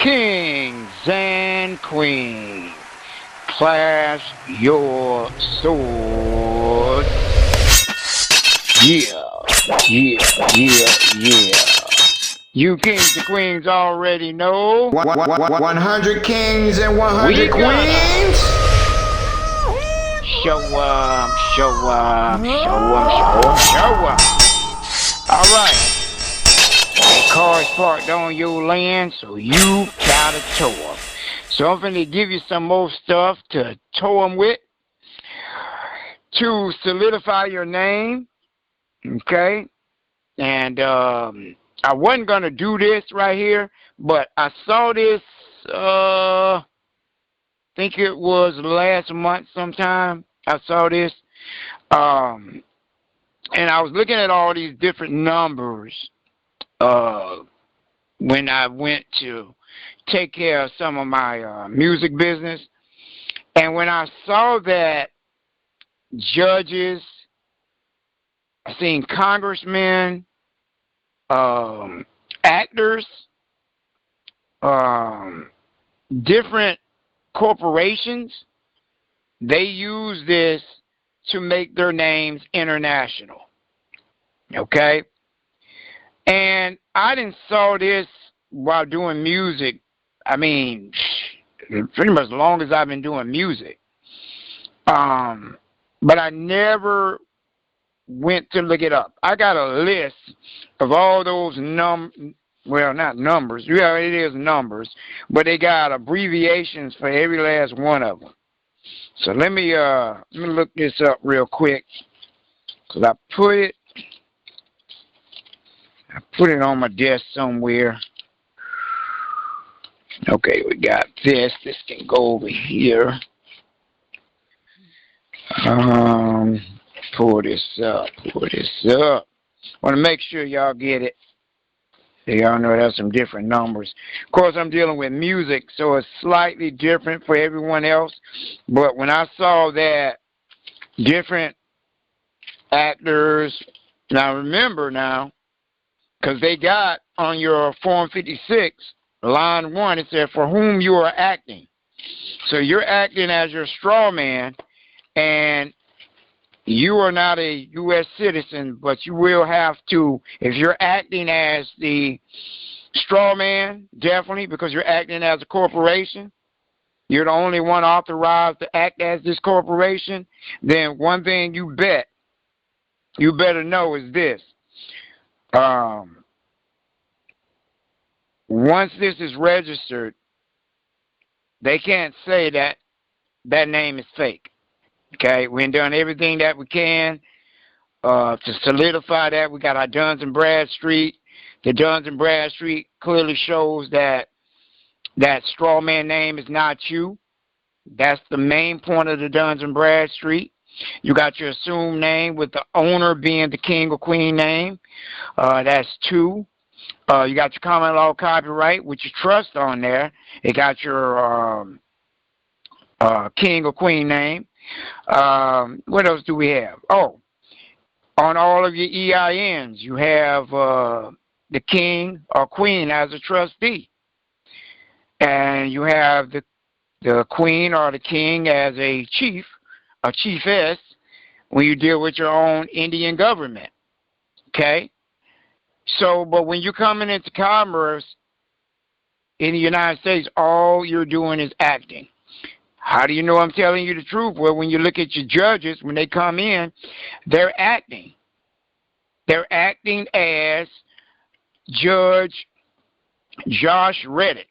Kings and queens, clash your sword. Yeah, yeah. You kings and queens already know. 100 kings and 100 We queens. Show 'em. All right. Cars parked on your land, so you gotta tow them. So I'm finna give you some more stuff to tow them with, to solidify your name, okay? And I wasn't gonna do this right here, but I saw this, I think it was last month sometime, I saw this, and I was looking at all these different numbers, when I went to take care of some of my music business. And when I saw that judges, I seen congressmen, actors, different corporations, they use this to make their names international. Okay? And I didn't saw this while doing music. I mean, pretty much as long as I've been doing music. But I never went to look it up. I got a list of all those well, not numbers. Yeah, it is numbers, but they got abbreviations for every last one of them. So let me look this up real quick, because I put it on my desk somewhere. Okay, we got this. This can go over here. Pull this up. Want to make sure y'all get it. So y'all know there's some different numbers. Of course, I'm dealing with music, so it's slightly different for everyone else. But when I saw that different actors, now remember now, because they got on your Form 56, line 1, it said, for whom you are acting. So you're acting as your straw man, and you are not a U.S. citizen, but you will have to, if you're acting as the straw man, definitely, because you're acting as a corporation, you're the only one authorized to act as this corporation, then one thing you better know is this. Once this is registered, they can't say that that name is fake. Okay, we've done everything that we can to solidify that. We got our Duns and Bradstreet. The Duns and Bradstreet clearly shows that that straw man name is not you. That's the main point of the Duns and Bradstreet. You got your assumed name with the owner being the king or queen name. That's 2. You got your common law copyright with your trust on there. It got your king or queen name. What else do we have? Oh, on all of your EINs, you have the king or queen as a trustee. And you have the queen or the king as a chief, a chiefess, when you deal with your own Indian government. Okay? So, but when you're coming into commerce in the United States, all you're doing is acting. How do you know I'm telling you the truth? Well, when you look at your judges, when they come in, they're acting. They're acting as Judge Josh Reddick.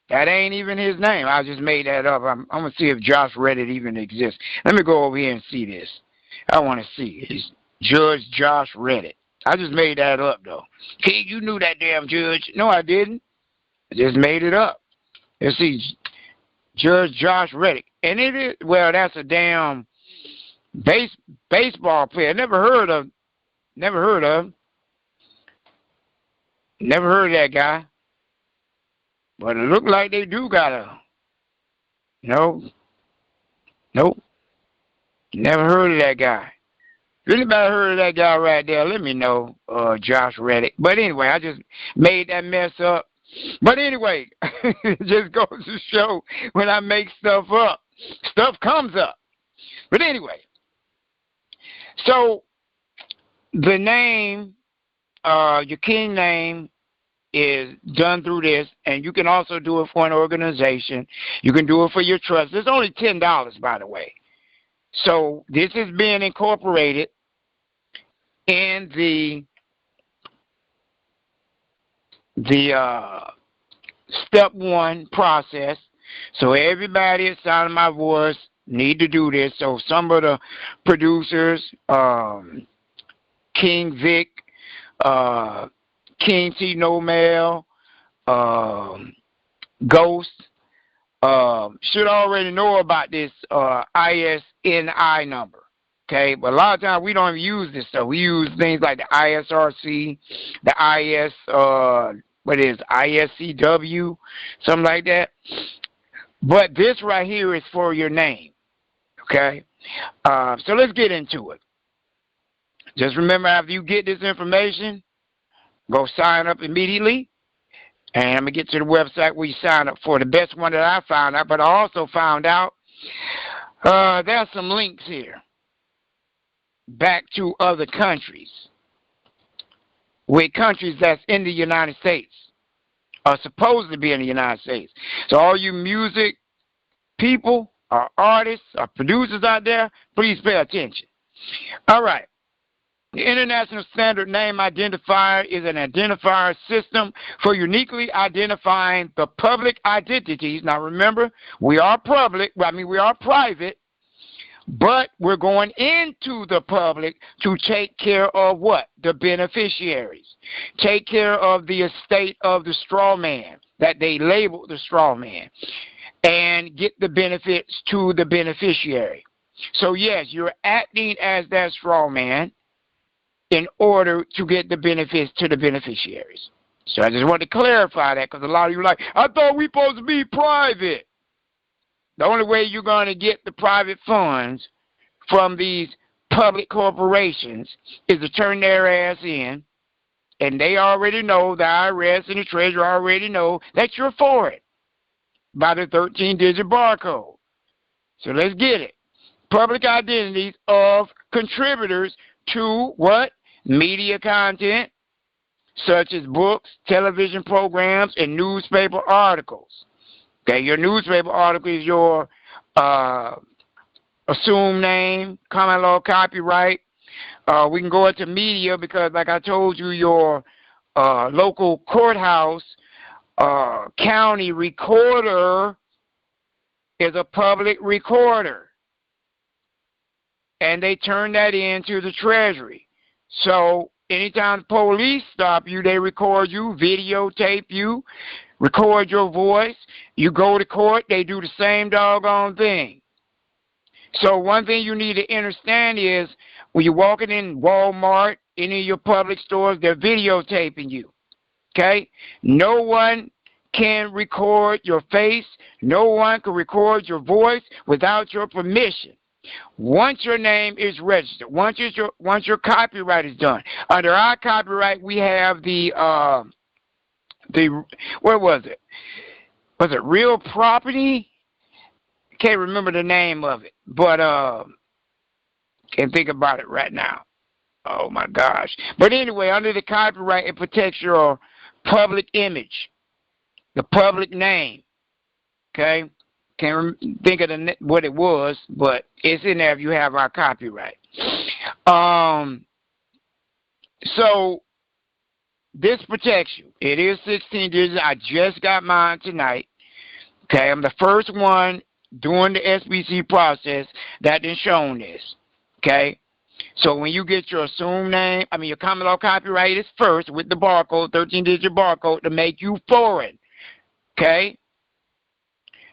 That ain't even his name. I just made that up. I'm going to see if Josh Reddick even exists. Let me go over here and see this. I want to see. It's Judge Josh Reddick. I just made that up, though. Hey, you knew that damn judge. No, I didn't. I just made it up. Let's see. Judge Josh Reddick. And it is, well, that's a damn baseball player. Never heard of that guy. But it looked like they do got a, nope. Never heard of that guy. If anybody heard of that guy right there, let me know, Josh Reddick. But anyway, I just made that mess up But anyway, it just goes to show when I make stuff up, stuff comes up. But anyway, so the name, your king name is done through this, and you can also do it for an organization. You can do it for your trust. It's only $10, by the way. So this is being incorporated in the step one process. So everybody at Sound of My Voice need to do this. So some of the producers, King Vic, King T No Mail, Ghost, should already know about this ISNI number. Okay, but a lot of times we don't even use this stuff. We use things like the ISRC, the ISCW, something like that. But this right here is for your name. Okay, so let's get into it. Just remember, after you get this information, go sign up immediately. And I'm going to get to the website where you sign up for. The best one that I found out, but I also found out there's some links here back to other countries, with countries that's in the United States, are supposed to be in the United States. So all you music people, or artists, or producers out there, please pay attention. All right. The International Standard Name Identifier is an identifier system for uniquely identifying the public identities. Now remember, we are public, we are private, but we're going into the public to take care of what? The beneficiaries. Take care of the estate of the strawman that they labeled the strawman, and get the benefits to the beneficiary. So yes, you're acting as that strawman in order to get the benefits to the beneficiaries. So I just want to clarify that, because a lot of you are like, I thought we supposed to be private. The only way you're going to get the private funds from these public corporations is to turn their ass in, and they already know, the IRS and the Treasury already know that you're for it by the 13-digit barcode. So let's get it. Public identities of contributors to what? Media content, such as books, television programs, and newspaper articles. Okay, your newspaper article is your assumed name, common law copyright. We can go into media because, like I told you, your local courthouse, county recorder is a public recorder, and they turn that into the Treasury. So anytime the police stop you, they record you, videotape you, record your voice. You go to court, they do the same doggone thing. So one thing you need to understand is when you're walking in Walmart, any of your public stores, they're videotaping you. Okay? No one can record your face. No one can record your voice without your permission. Once your name is registered, once your copyright is done. Under our copyright, we have the what was it? Was it real property? Can't remember the name of it, but can't think about it right now. Oh my gosh! But anyway, under the copyright, it protects your public image, the public name. Okay. Can't think of what it was, but it's in there if you have our copyright. So this protects you. It is 16 digits. I just got mine tonight. Okay, I'm the first one during the SBC process that has shown this. Okay, so when you get your assumed name, your common law copyright is first with the barcode, 13-digit barcode to make you foreign. Okay.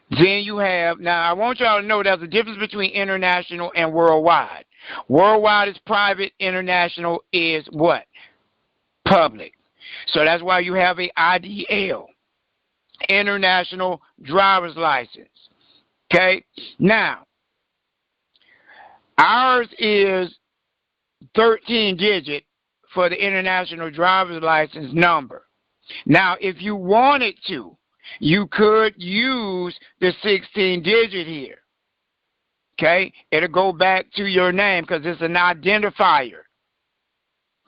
Then you have, now I want y'all to know there's a difference between international and worldwide. Worldwide is private, international is what? Public. So that's why you have a IDL, International Driver's License. Okay? Now, ours is 13-digit for the International Driver's License number. Now, if you wanted to, you could use the 16-digit here. Okay? It'll go back to your name because it's an identifier.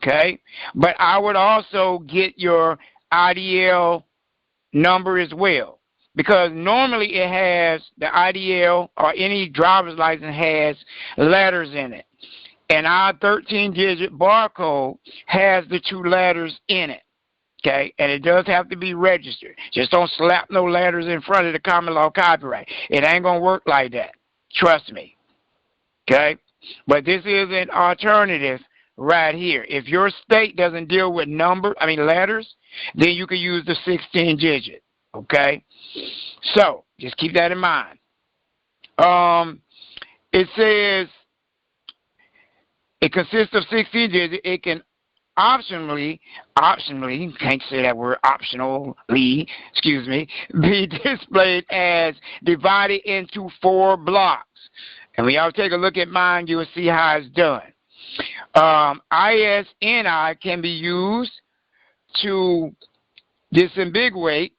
Okay? But I would also get your IDL number as well. Because normally it has, the IDL or any driver's license has letters in it. And our 13-digit barcode has the 2 letters in it. Okay? And it does have to be registered. Just don't slap no letters in front of the common law copyright. It ain't going to work like that. Trust me. Okay? But this is an alternative right here. If your state doesn't deal with letters, then you can use the 16-digit. Okay? So, just keep that in mind. It says it consists of 16 digits. It can optionally, can't say that word, optionally, excuse me, be displayed as divided into 4 blocks. And when y'all take a look at mine, you will see how it's done. ISNI can be used to disambiguate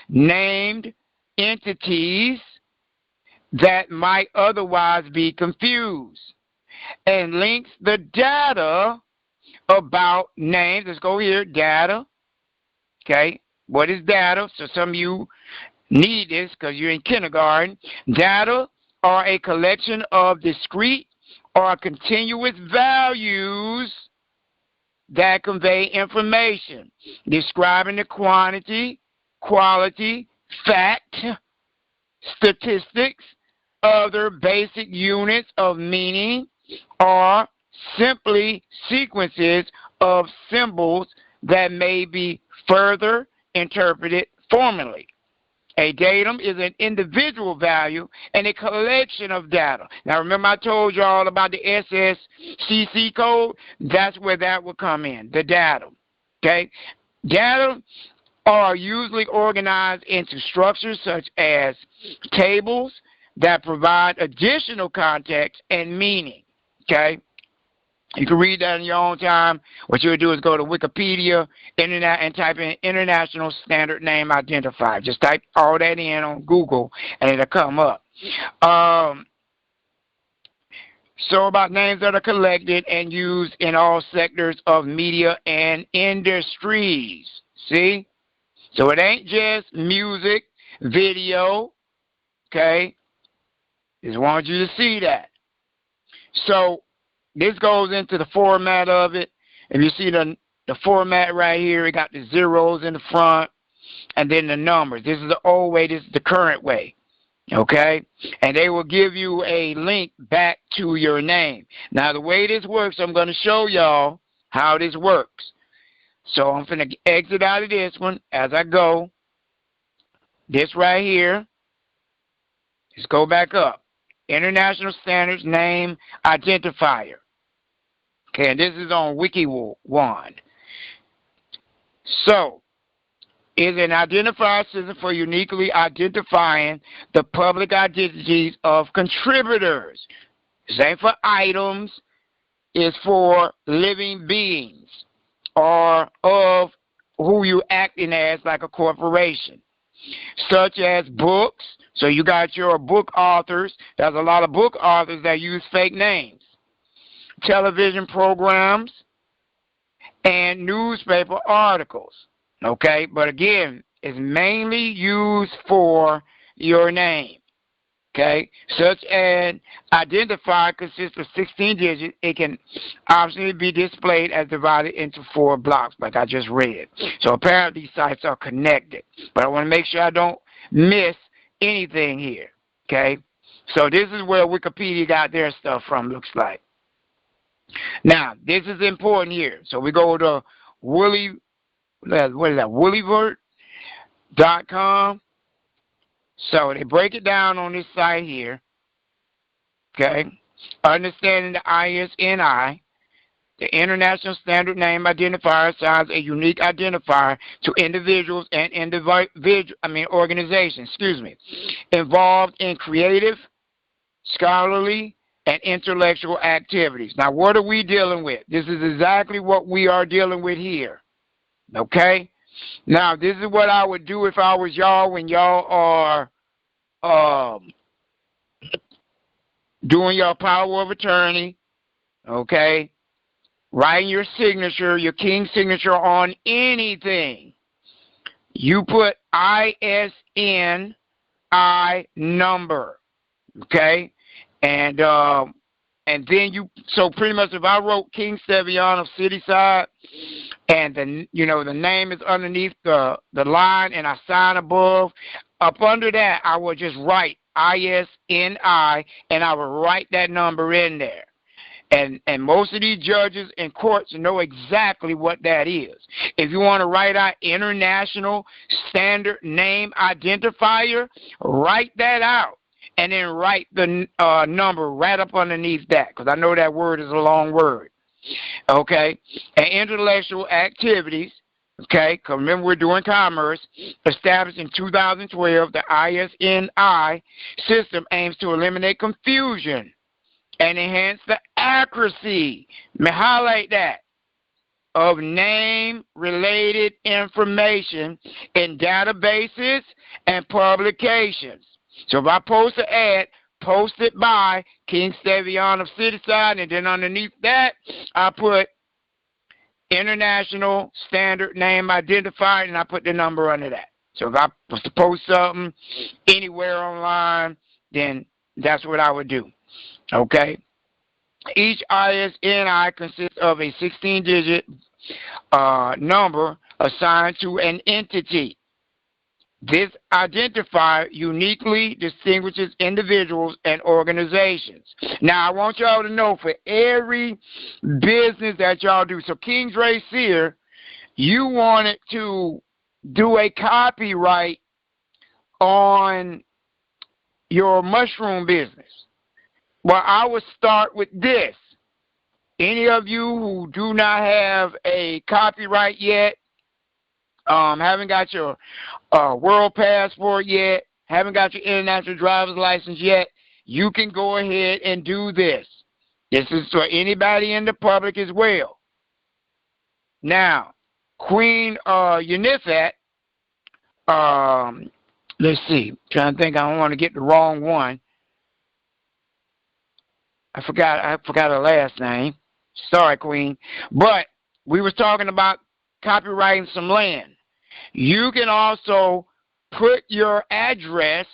named entities that might otherwise be confused, and links the data about names. Let's go here, data. Okay, what is data? So some of you need this because you're in kindergarten. Data are a collection of discrete or continuous values that convey information describing the quantity, quality, fact, statistics, other basic units of meaning, or simply sequences of symbols that may be further interpreted formally. A datum is an individual value and a collection of data. Now remember I told you all about the SSCC code? That's where that will come in, the datum. Okay? Data are usually organized into structures such as tables that provide additional context and meaning. Okay? You can read that in your own time. What you'll do is go to Wikipedia, Internet, and type in International Standard Name Identifier. Just type all that in on Google, and it'll come up. So about names that are collected and used in all sectors of media and industries. See? So it ain't just music, video, okay? Just want you to see that. So this goes into the format of it. If you see the format right here, it got the zeros in the front and then the numbers. This is the old way, this is the current way. Okay? And they will give you a link back to your name. Now the way this works, I'm going to show y'all how this works. So I'm going to exit out of this one as I go. This right here. Let's go back up. International Standards Name Identifier. Okay, and this is on WikiWand. So, is an identifier system for uniquely identifying the public identities of contributors. This ain't for items. It's for living beings or of who you acting as, like a corporation, such as books. So you got your book authors. There's a lot of book authors that use fake names. Television programs and newspaper articles. Okay, but again, it's mainly used for your name. Okay, such an identifier consists of 16 digits. It can optionally be displayed as divided into 4 blocks, like I just read. So apparently these sites are connected, but I want to make sure I don't miss anything here. Okay, so this is where Wikipedia got their stuff from, looks like. Now this is important here. So we go to Woolivert.com. So they break it down on this site here. Okay, understanding the ISNI, the International Standard Name Identifier, assigns a unique identifier to individuals and organizations. Involved in creative, scholarly, and intellectual activities. Now, what are we dealing with? This is exactly what we are dealing with here. Okay? Now, this is what I would do if I was y'all when y'all are doing your power of attorney, okay? Writing your signature, your king's signature on anything. You put ISNI number, okay? And then so pretty much if I wrote King Stevian of Cityside, and the name is underneath the line, and I sign above, up under that I will just write ISNI, and I will write that number in there. And most of these judges and courts know exactly what that is. If you want to write out International Standard Name Identifier, write that out. And then write the number right up underneath that, because I know that word is a long word. Okay? And intellectual activities, okay, because remember we're doing commerce, established in 2012, the ISNI system aims to eliminate confusion and enhance the accuracy, may highlight that, of name-related information in databases and publications. So if I post an ad, post it by King Stevian of Cityside, and then underneath that, I put International Standard Name Identifier, and I put the number under that. So if I was to post something anywhere online, then that's what I would do. Okay? Each ISNI consists of a 16-digit number assigned to an entity. This identifier uniquely distinguishes individuals and organizations. Now, I want y'all to know, for every business that y'all do, so King's Race here, you wanted to do a copyright on your mushroom business. Well, I would start with this. Any of you who do not have a copyright yet, haven't got your world passport yet, haven't got your international driver's license yet, you can go ahead and do this. This is for anybody in the public as well. Now, Queen Unisat, let's see, trying to think, I don't want to get the wrong one. I forgot her last name. Sorry, Queen. But we was talking about copyrighting some land. You can also put your address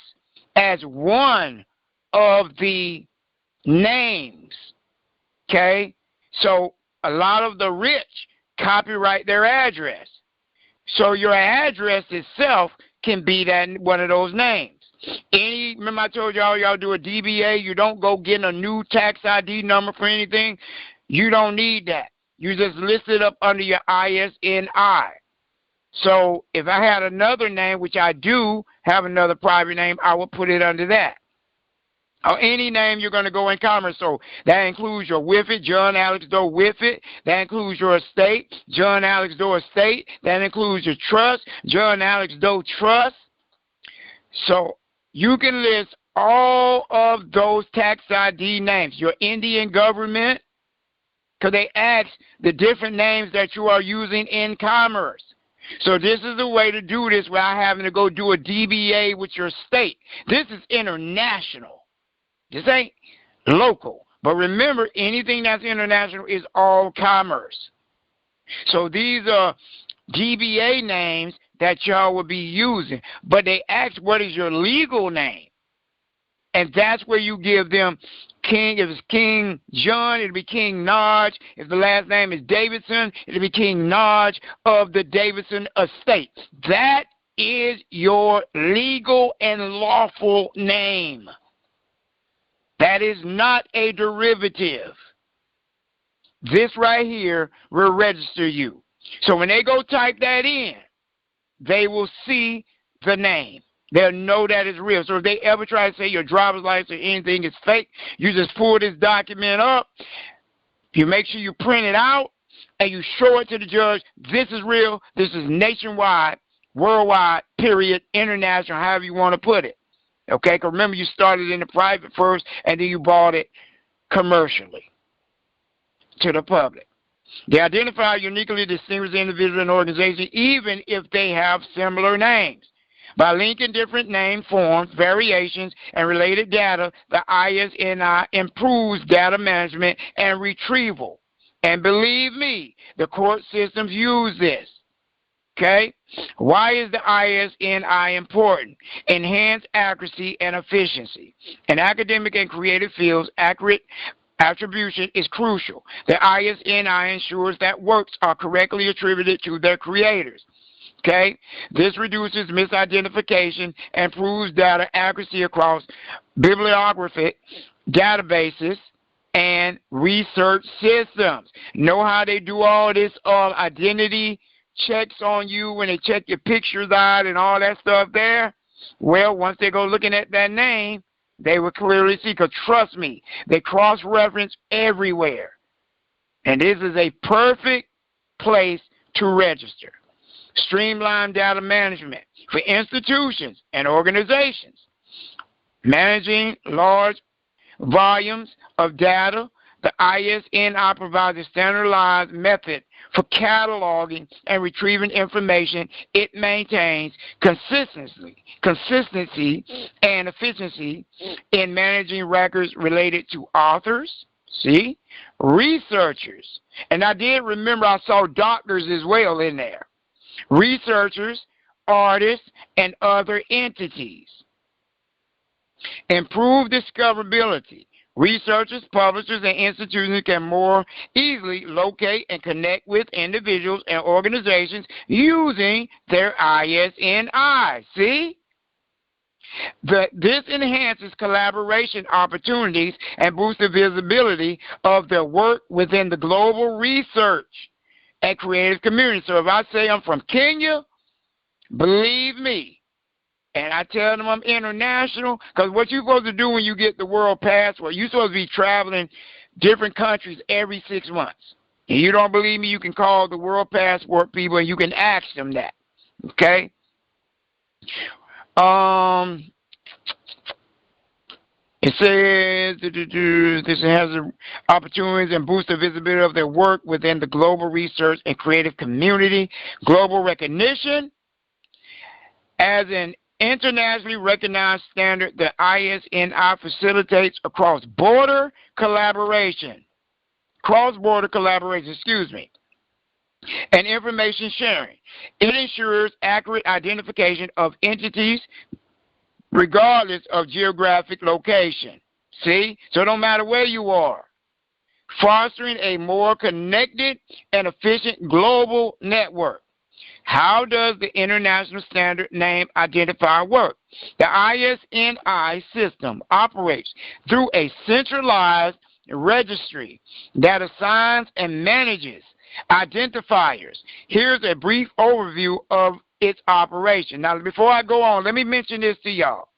as one of the names, okay? So a lot of the rich copyright their address. So your address itself can be that one of those names. Remember I told y'all do a DBA, you don't go get a new tax ID number for anything. You don't need that. You just list it up under your ISNI. So if I had another name, which I do have another private name, I would put it under that. Or any name you're going to go in commerce. So that includes your Whiffit, John Alex Doe Whiffit. That includes your estate, John Alex Doe Estate. That includes your trust, John Alex Doe Trust. So you can list all of those tax ID names. Your Indian government, because they ask the different names that you are using in commerce. So this is a way to do this without having to go do a DBA with your state. This is international. This ain't local. But remember, anything that's international is all commerce. So these are DBA names that y'all will be using. But they ask, what is your legal name? And that's where you give them King. If it's King John, it'll be King Nodge. If the last name is Davidson, it'll be King Nodge of the Davidson Estate. That is your legal and lawful name. That is not a derivative. This right here will register you. So when they go type that in, they will see the name. They'll know that it's real. So if they ever try to say your driver's license or anything is fake, you just pull this document up, you make sure you print it out, and you show it to the judge. This is real. This is nationwide, worldwide, period, international, however you want to put it. Okay? Because remember, you started in the private first, and then you bought it commercially to the public. They identify uniquely distinguished individuals and organizations, even if they have similar names. By linking different name forms, variations, and related data, the ISNI improves data management and retrieval. And believe me, the court systems use this. Okay? Why is the ISNI important? Enhanced accuracy and efficiency. In academic and creative fields, accurate attribution is crucial. The ISNI ensures that works are correctly attributed to their creators. Okay? This reduces misidentification and improves data accuracy across bibliographic databases and research systems. Know how they do all this identity checks on you when they check your pictures out and all that stuff there? Well, once they go looking at that name, they will clearly see, because trust me, they cross-reference everywhere. And this is a perfect place to register. Streamline data management for institutions and organizations. Managing large volumes of data, the ISNI provides a standardized method for cataloging and retrieving information. It maintains consistency and efficiency in managing records related to authors, researchers. And I did remember I saw doctors as well in there. Researchers, artists, and other entities. Improve discoverability. Researchers, publishers, and institutions can more easily locate and connect with individuals and organizations using their ISNI. See? This enhances collaboration opportunities and boosts the visibility of their work within the global research and creative community. So if I say I'm from Kenya, believe me, and I tell them I'm international, because what you're supposed to do when you get the world passport, you're supposed to be traveling different countries every 6 months. And you don't believe me, you can call the world passport people and you can ask them that. Okay? It says this has opportunities and boosts the visibility of their work within the global research and creative community. Global recognition. As an internationally recognized standard, the ISNI facilitates cross-border collaboration. And information sharing. It ensures accurate identification of entities regardless of geographic location. See? So it don't matter where you are. Fostering a more connected and efficient global network. How does the international standard name identifier work? The ISNI system operates through a centralized registry that assigns and manages identifiers. Here's a brief overview of its operation. Now, before I go on, let me mention this to y'all.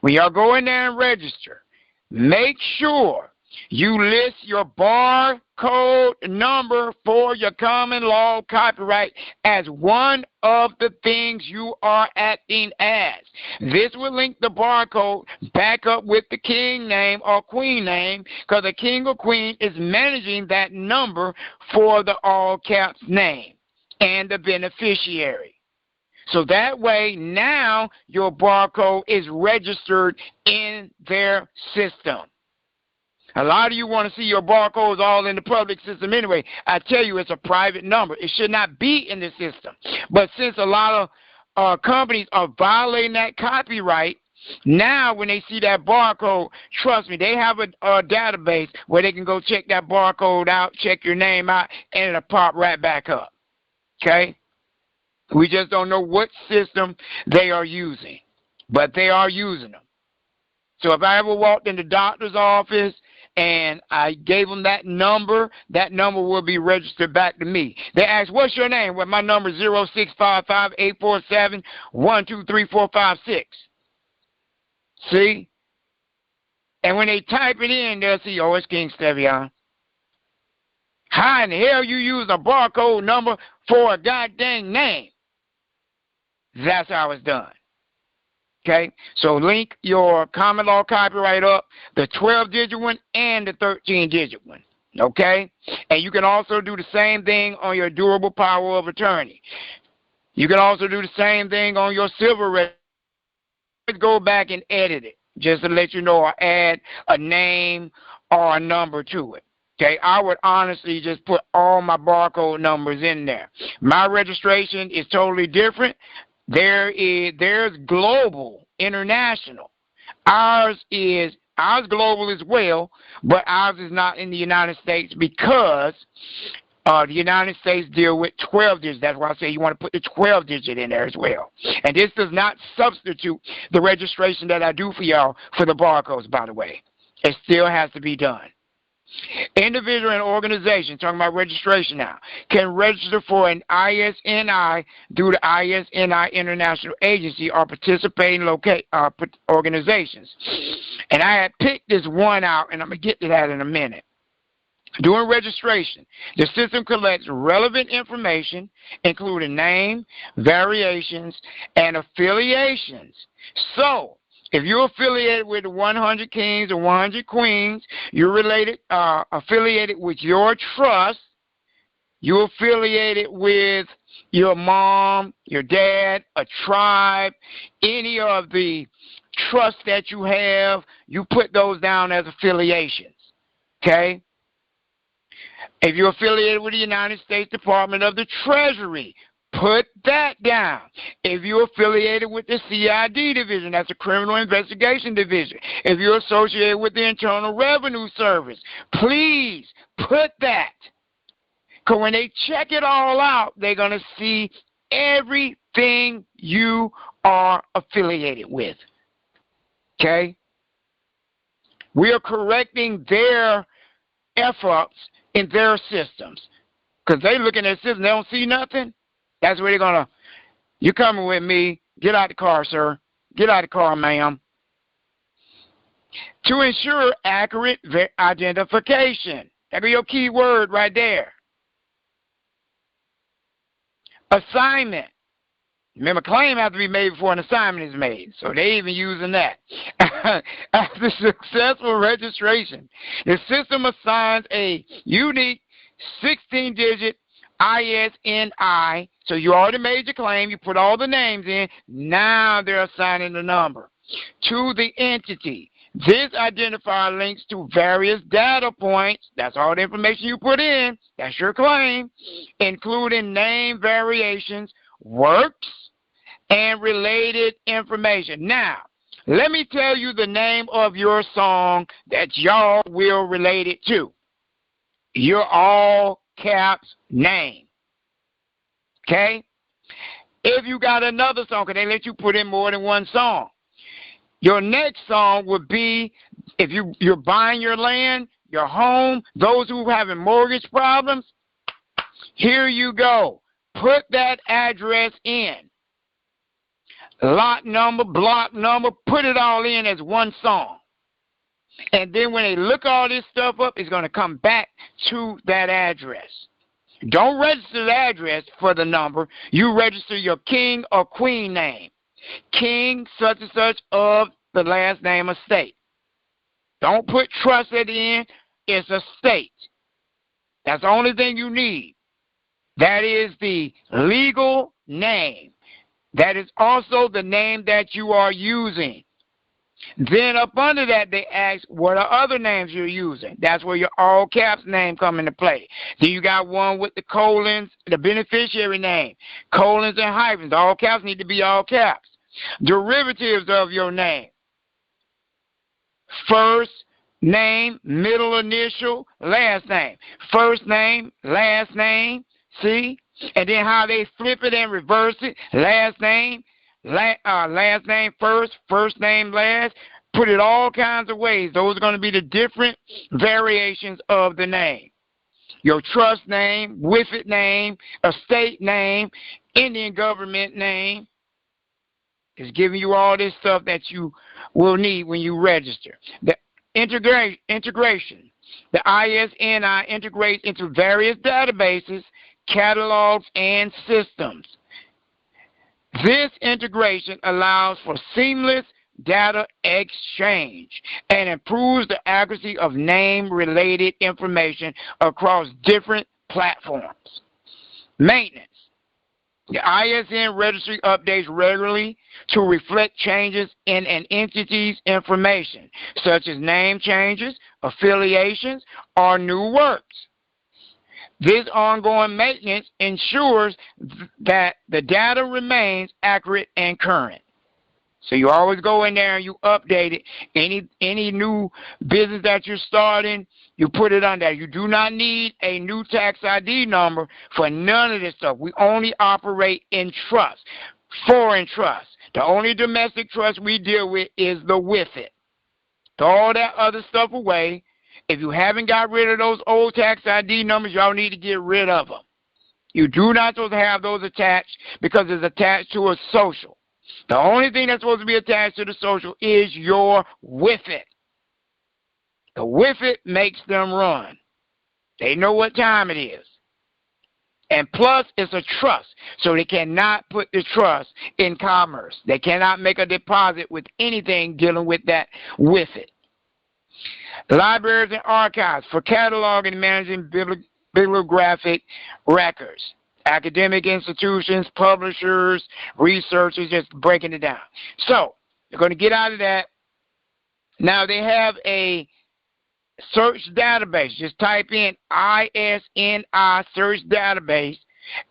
When y'all go in there and register, make sure you list your barcode number for your common law copyright as one of the things you are acting as. This will link the barcode back up with the king name or queen name, because the king or queen is managing that number for the all caps name and the beneficiary. So that way now your barcode is registered in their system. A lot of you want to see your barcodes all in the public system anyway. I tell you, it's a private number. It should not be in the system. But since a lot of companies are violating that copyright, now when they see that barcode, trust me, they have a database where they can go check that barcode out, check your name out, and it'll pop right back up. Okay? We just don't know what system they are using, but they are using them. So if I ever walked in the doctor's office and I gave them that number will be registered back to me. They ask, what's your name? Well, my number is 0655-847-123456. See? And when they type it in, they'll see, oh, it's King Stevian. How in the hell you use a barcode number for a goddamn name? That's how it's done. Okay? So link your common law copyright up, the 12-digit one and the 13-digit one. Okay? And you can also do the same thing on your durable power of attorney. You can also do the same thing on your civil registry. Let's go back and edit it just to let you know, or add a name or a number to it. Okay, I would honestly just put all my barcode numbers in there. My registration is totally different. There's global, international. Ours global as well, but ours is not in the United States because the United States deal with 12 digits. That's why I say you want to put the 12 digit in there as well. And this does not substitute the registration that I do for y'all for the barcodes, by the way. It still has to be done. Individual and organization, talking about registration now, can register for an ISNI through the ISNI International Agency or participating organizations. And I had picked this one out, and I'm going to get to that in a minute. During registration, the system collects relevant information, including name, variations, and affiliations. So, if you're affiliated with the 100 Kings or 100 Queens, you're affiliated with your trust, you're affiliated with your mom, your dad, a tribe, any of the trusts that you have, you put those down as affiliations, okay? If you're affiliated with the United States Department of the Treasury, put that down. If you're affiliated with the CID division, that's the Criminal Investigation Division. If you're associated with the Internal Revenue Service, please put that. Because when they check it all out, they're going to see everything you are affiliated with. Okay? We are correcting their efforts in their systems. Because they look in their system, they don't see nothing. That's where they're going to, you coming with me, get out the car, sir. Get out the car, ma'am. To ensure accurate identification. That's your key word right there. Assignment. Remember, claim has to be made before an assignment is made. So they even using that. After successful registration, the system assigns a unique 16-digit ISNI. So you already made your claim. You put all the names in. Now they're assigning the number to the entity. This identifier links to various data points. That's all the information you put in. That's your claim, including name variations, works, and related information. Now, let me tell you the name of your song that y'all will relate it to. Your all caps name. Okay? If you got another song, because they let you put in more than one song. Your next song would be, if you're buying your land, your home, those who are having mortgage problems, here you go. Put that address in. Lot number, block number, put it all in as one song. And then when they look all this stuff up, it's going to come back to that address. Don't register the address for the number. You register your king or queen name. King such and such of the last name of state. Don't put trust at the end. It's a state. That's the only thing you need. That is the legal name. That is also the name that you are using. Then up under that, they ask, what are other names you're using? That's where your all caps name come into play. Then you got one with the colons, the beneficiary name. Colons and hyphens. All caps need to be all caps. Derivatives of your name. First name, middle initial, last name. First name, last name. See? And then how they flip it and reverse it. Last name first, first name last. Put it all kinds of ways. Those are going to be the different variations of the name. Your trust name, WIFIT name, estate name, Indian government name. It's giving you all this stuff that you will need when you register. The integration. The ISNI integrates into various databases, catalogs, and systems. This integration allows for seamless data exchange and improves the accuracy of name-related information across different platforms. Maintenance. The ISN registry updates regularly to reflect changes in an entity's information, such as name changes, affiliations, or new works. This ongoing maintenance ensures that the data remains accurate and current. So you always go in there and you update it. Any new business that you're starting, you put it on there. You do not need a new tax ID number for none of this stuff. We only operate in trust, foreign trust. The only domestic trust we deal with is the WIFIT. Throw all that other stuff away. If you haven't got rid of those old tax ID numbers, y'all need to get rid of them. You do not supposed to have those attached because it's attached to a social. The only thing that's supposed to be attached to the social is your WIFIT. The WIFIT makes them run. They know what time it is. And plus, it's a trust, so they cannot put the trust in commerce. They cannot make a deposit with anything dealing with that WIFIT. Libraries and archives for cataloging and managing bibliographic records. Academic institutions, publishers, researchers, just breaking it down. So, you're going to get out of that. Now, they have a search database. Just type in ISNI search database,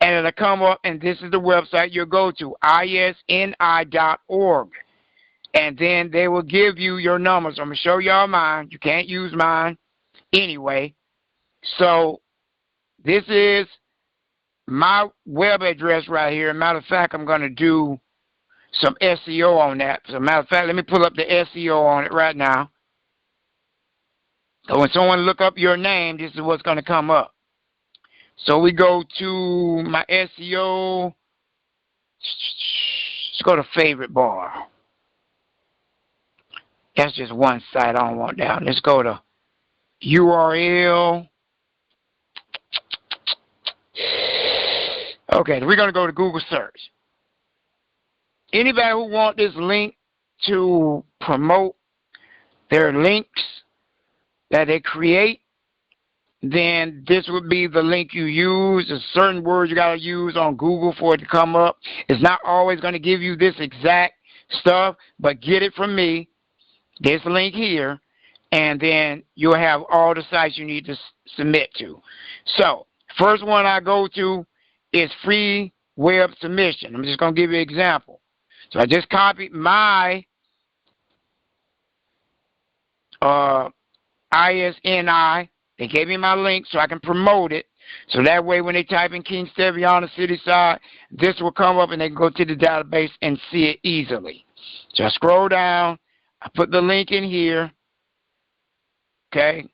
and it'll come up, and this is the website you'll go to, isni.org. And then they will give you your numbers. I'm going to show y'all mine. You can't use mine anyway. So, this is my web address right here. Matter of fact, I'm going to do some SEO on that. As a matter of fact, let me pull up the SEO on it right now. So when someone look up your name, this is what's going to come up. So we go to my SEO. Let's go to favorite bar. That's just one site I don't want down. Let's go to URL. Okay, we're going to go to Google search. Anybody who wants this link to promote their links that they create, then this would be the link you use. There's certain words you got to use on Google for it to come up. It's not always going to give you this exact stuff, but get it from me, this link here, and then you'll have all the sites you need to submit to. So, first one I go to is free web submission. I'm just going to give you an example. So I just copied my ISNI. They gave me my link so I can promote it. So that way when they type in King Stevian, the city side, this will come up and they can go to the database and see it easily. So I scroll down. I put the link in here. Okay.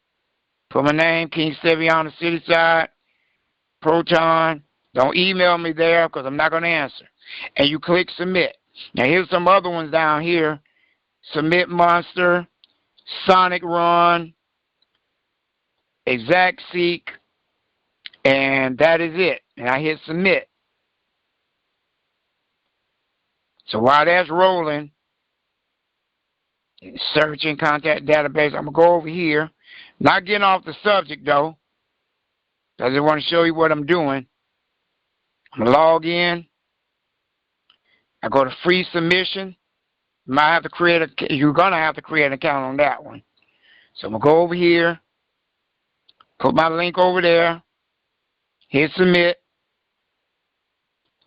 Put my name, King Stevian, the city side, Proton. Don't email me there because I'm not going to answer. And you click submit. Now here's some other ones down here. Submit Monster, Sonic Run, Exact Seek, and that is it. And I hit submit. So while that's rolling, searching contact database, I'm going to go over here. Not getting off the subject though. I just want to show you what I'm doing. I'm going to log in. I go to free submission. You're going to have to create an account on that one. So I'm going to go over here. Put my link over there. Hit submit.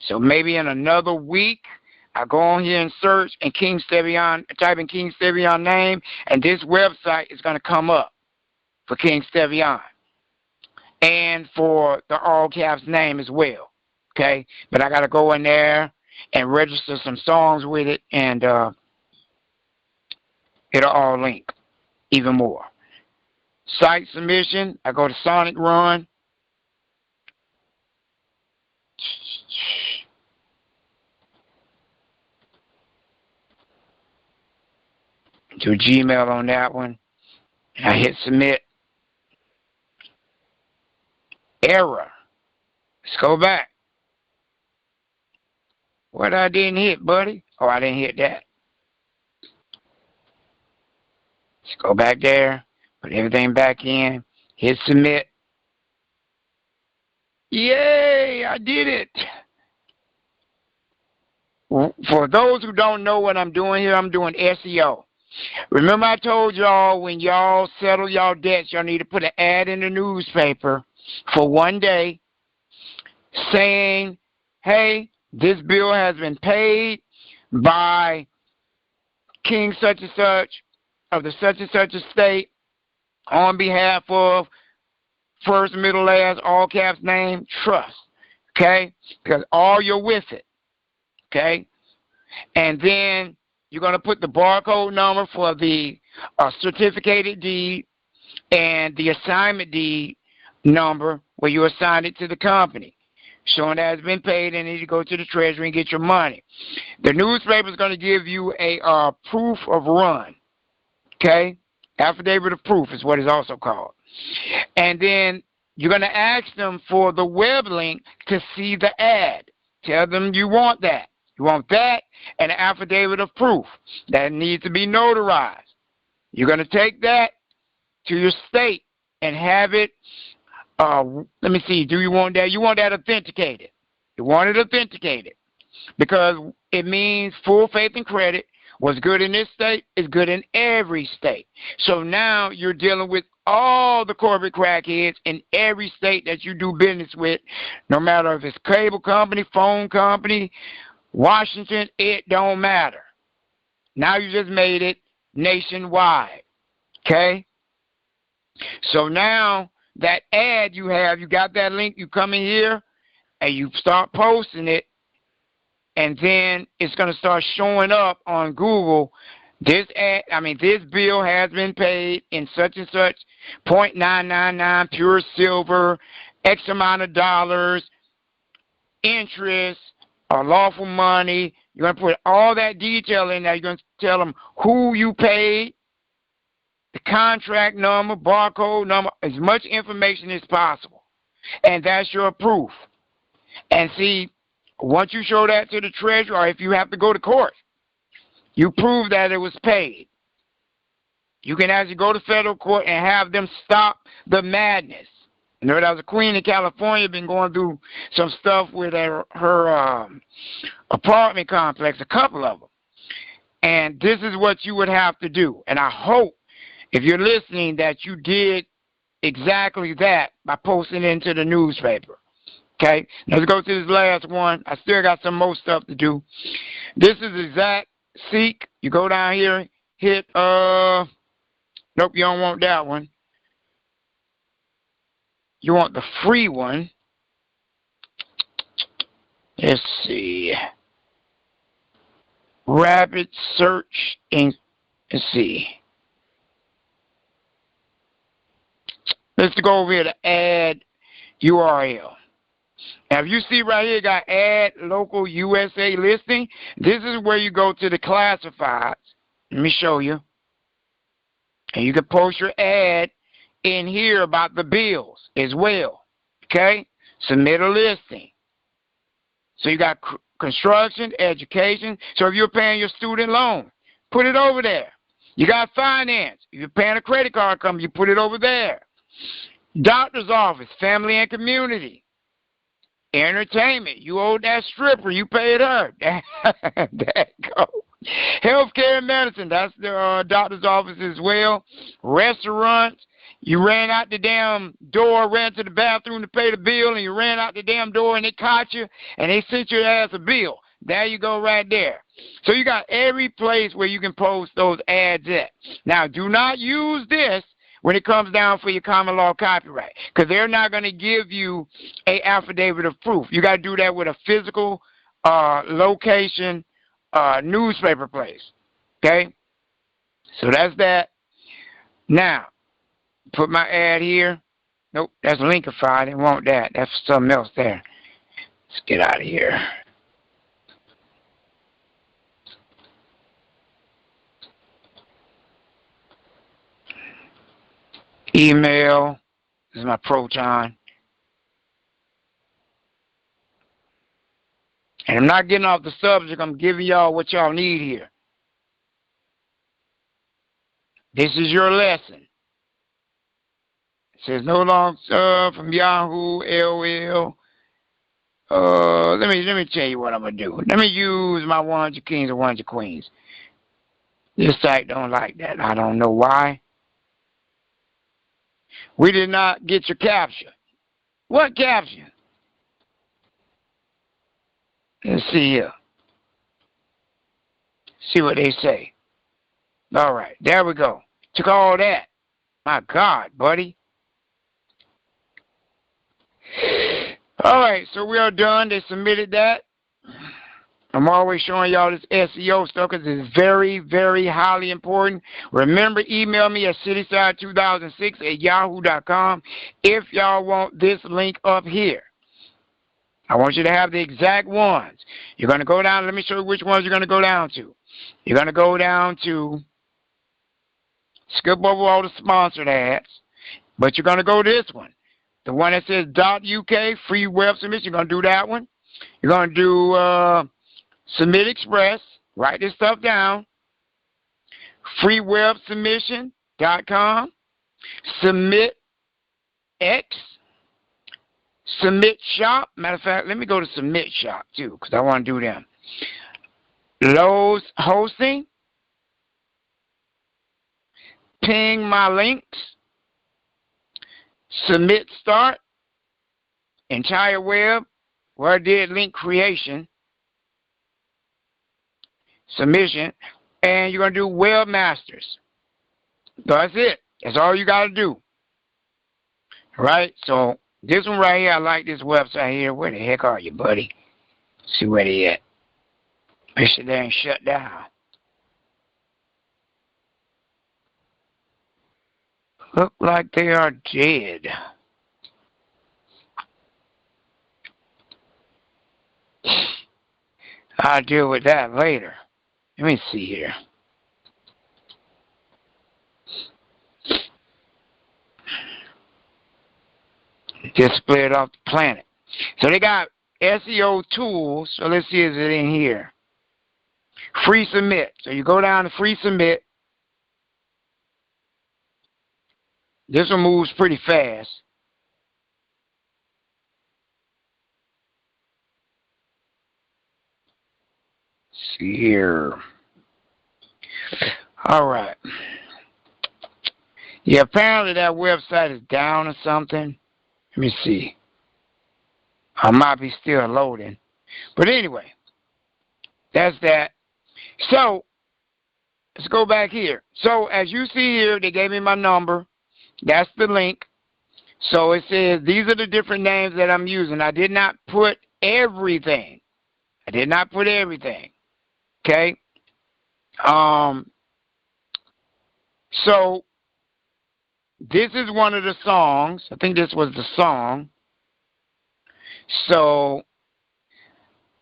So maybe in another week, I go on here and search and King Stevian, type in King Stevian name, and this website is going to come up for King Stevian. And for the all caps name as well. Okay? But I got to go in there and register some songs with it, and it'll all link even more. Site submission, I go to Sonic Run. Do Gmail on that one. And I hit submit. Error. Let's go back. What I didn't hit, buddy? Oh, I didn't hit that. Just go back there, put everything back in, hit submit. Yay, I did it. For those who don't know what I'm doing here, I'm doing SEO. Remember I told y'all when y'all settle y'all debts, y'all need to put an ad in the newspaper for one day saying, hey, this bill has been paid by King such and such of the such and such estate on behalf of first, middle, last, all caps name, trust. Okay? Because all you're with it. Okay? And then you're going to put the barcode number for the certificated deed and the assignment deed number where you assign it to the company, showing that it's been paid and then you go to the treasury and get your money. The newspaper is going to give you a proof of run. Okay? Affidavit of proof is what it's also called. And then you're going to ask them for the web link to see the ad. Tell them you want that. You want that and an affidavit of proof that needs to be notarized. You're going to take that to your state and have it, let me see, do you want that? You want that authenticated. You want it authenticated because it means full faith and credit. What's good in this state is good in every state. So now you're dealing with all the corporate crackheads in every state that you do business with, no matter if it's cable company, phone company, Washington, it don't matter. Now you just made it nationwide. Okay? So now that ad you have, you got that link, you come in here and you start posting it, and then it's going to start showing up on Google. This bill has been paid in such and such 0.999 pure silver, X amount of dollars, interest, lawful money. You're going to put all that detail in there. You're going to tell them who you paid, the contract number, barcode number, as much information as possible. And that's your proof. And see, once you show that to the treasurer, or if you have to go to court, you prove that it was paid. You can actually go to federal court and have them stop the madness. You know, there was a queen in California been going through some stuff with her apartment complex, a couple of them. And this is what you would have to do. And I hope, if you're listening, that you did exactly that by posting it into the newspaper. Okay, let's go to this last one. I still got some more stuff to do. This is exact seek. You go down here, hit, nope, you don't want that one. You want the free one. Let's see. Rapid search and let's see. Let's go over here to add URL. Now, if you see right here, got add local USA listing. This is where you go to the classifieds. Let me show you. And you can post your ad in here about the bills as well. Okay? Submit a listing. So you got construction, education. So if you're paying your student loan, put it over there. You got finance. If you're paying a credit card company, you put it over there. Doctor's office, family and community. Entertainment, you owe that stripper, you paid her. There you go. Healthcare and medicine, that's the doctor's office as well. Restaurants, you ran out the damn door, ran to the bathroom to pay the bill, and you ran out the damn door and they caught you and they sent your ass a bill. There you go right there. So you got every place where you can post those ads at. Now, do not use this when it comes down for your common law copyright, because they're not going to give you a affidavit of proof. You got to do that with a physical location newspaper place. Okay? So that's that. Now, put my ad here. Nope, that's linkified. I didn't want that. That's something else there. Let's get out of here. Email. This is my Proton. And I'm not getting off the subject. I'm giving y'all what y'all need here. This is your lesson. It says no long from Yahoo, LL. Let me tell you what I'm gonna do. Let me use my 100 Kings and 100 Queens. This site don't like that. I don't know why. We did not get your capture. What capture? Let's see here. See what they say. All right, there we go. Took all that. My God, buddy. All right, so we are done. They submitted that. I'm always showing y'all this SEO stuff because it's very, very highly important. Remember, email me at cityside2006@yahoo.com if y'all want this link up here. I want you to have the exact ones. You're going to go down. Let me show you which ones you're going to go down to. You're going to go down to, skip over all the sponsored ads, but you're going to go to this one. The one that says .uk, free web submission. You're going to do that one. You're going to do Submit Express. Write this stuff down. freewebsubmission.com. Submit X. Submit Shop. Matter of fact, let me go to Submit Shop too, because I want to do them. Lowe's Hosting. Ping My Links. Submit Start. Entire Web. Where I did link creation. Submission. And you're going to do Webmasters. That's it. That's all you got to do. All right? So, this one right here, I like this website here. Where the heck are you, buddy? See where they at. Make sure they ain't shut down. Look like they are dead. I'll deal with that later. Let me see here. Just split off the planet. So they got SEO tools. So let's see, is it in here? Free submit. So you go down to free submit. This one moves pretty fast. See here. All right. Yeah, apparently that website is down or something. Let me see. I might be still loading. But anyway, that's that. So, let's go back here. So, as you see here, they gave me my number. That's the link. So, it says these are the different names that I'm using. I did not put everything. I did not put everything. Okay? So, this is one of the songs. I think this was the song. So,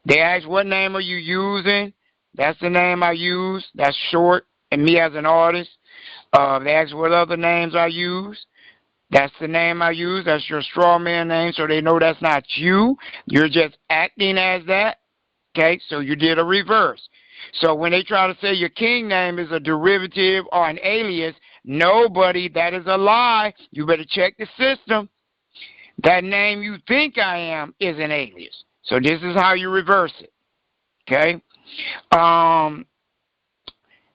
they asked, what name are you using? That's the name I use. That's short. And me as an artist. They asked what other names I use. That's the name I use. That's your Strawman name. So they know that's not you. You're just acting as that. Okay? So you did a reverse. So when they try to say your king name is a derivative or an alias, nobody, that is a lie. You better check the system. That name you think I am is an alias. So this is how you reverse it. Okay?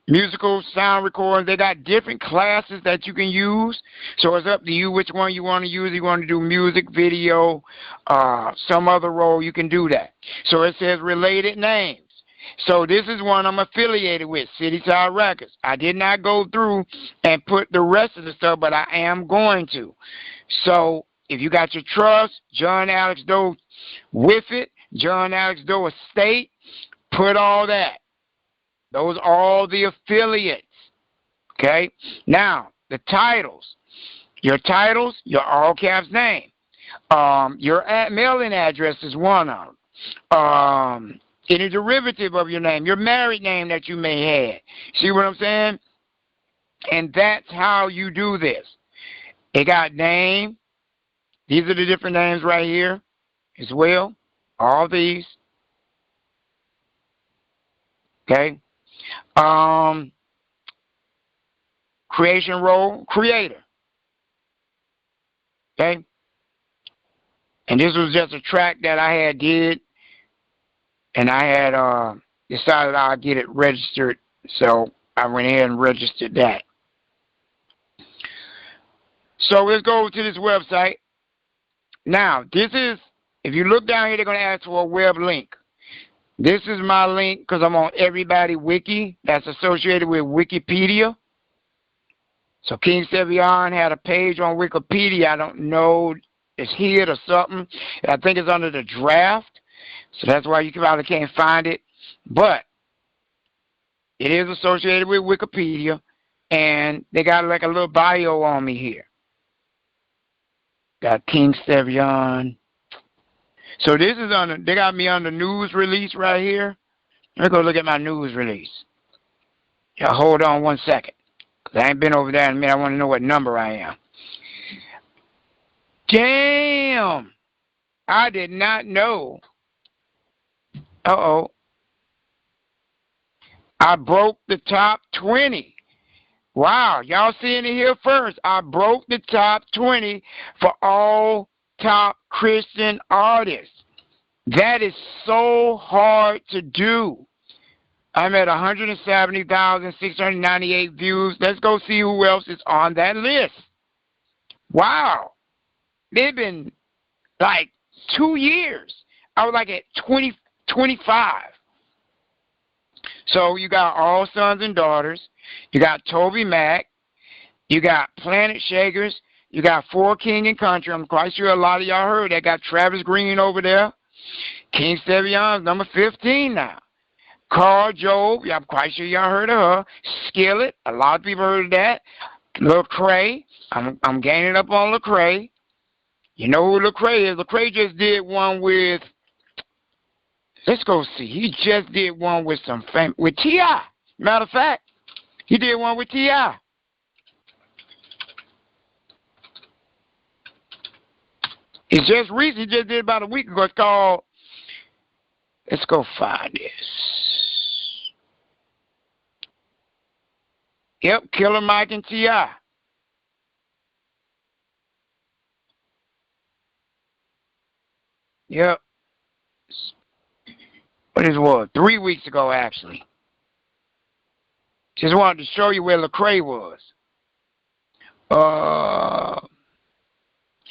Musical sound recording, they got different classes that you can use. So it's up to you which one you want to use. You want to do music, video, some other role, you can do that. So it says related names. So this is one I'm affiliated with, Cityside Records. I did not go through and put the rest of the stuff, but I am going to. So if you got your trust, John Alex Doe with it, John Alex Doe Estate, put all that. Those are all the affiliates. Okay? Now, the titles. Your titles, your all caps name. Your mailing address is one of them. Any derivative of your name, your married name that you may have. See what I'm saying? And that's how you do this. It got name. These are the different names right here as well. All these. Okay? creation role, creator. Okay? And this was just a track that I had did, and I had decided I'd get it registered, so I went ahead and registered that. So let's go to this website. Now, this is, if you look down here, they're going to ask for a web link. This is my link because I'm on Everybody Wiki that's associated with Wikipedia. So King Stevian had a page on Wikipedia. I don't know, it's hid or something. I think it's under the draft. So that's why you probably can't find it. But it is associated with Wikipedia. And they got like a little bio on me here. Got King Stevian. So this is under, they got me on the news release right here. Let's go look at my news release. Yeah, hold on one second. Because I ain't been over there in a minute. I want to know what number I am. Damn! I did not know. Uh-oh. I broke the top 20. Wow, y'all seeing it here first. I broke the top 20 for all top Christian artists. That is so hard to do. I'm at 170,698 views. Let's go see who else is on that list. Wow. They've been like 2 years. I was like at 25. So you got All Sons and Daughters. You got Toby Mac. You got Planet Shakers. You got For King and Country. I'm quite sure a lot of y'all heard that. Got Travis Green over there. King Stevian's number 15 now. Carl Job. I'm quite sure y'all heard of her. Skillet. A lot of people heard of that. Lecrae. I'm gaining up on Lecrae. You know who Lecrae is? Lecrae just did one with, let's go see. He just did one with with T.I. Matter of fact, he did one with T.I. It's just recent. He just did about a week ago. It's called, let's go find this. Yep, Killer Mike and T.I. Yep. What is what? 3 weeks ago, actually. Just wanted to show you where Lecrae was.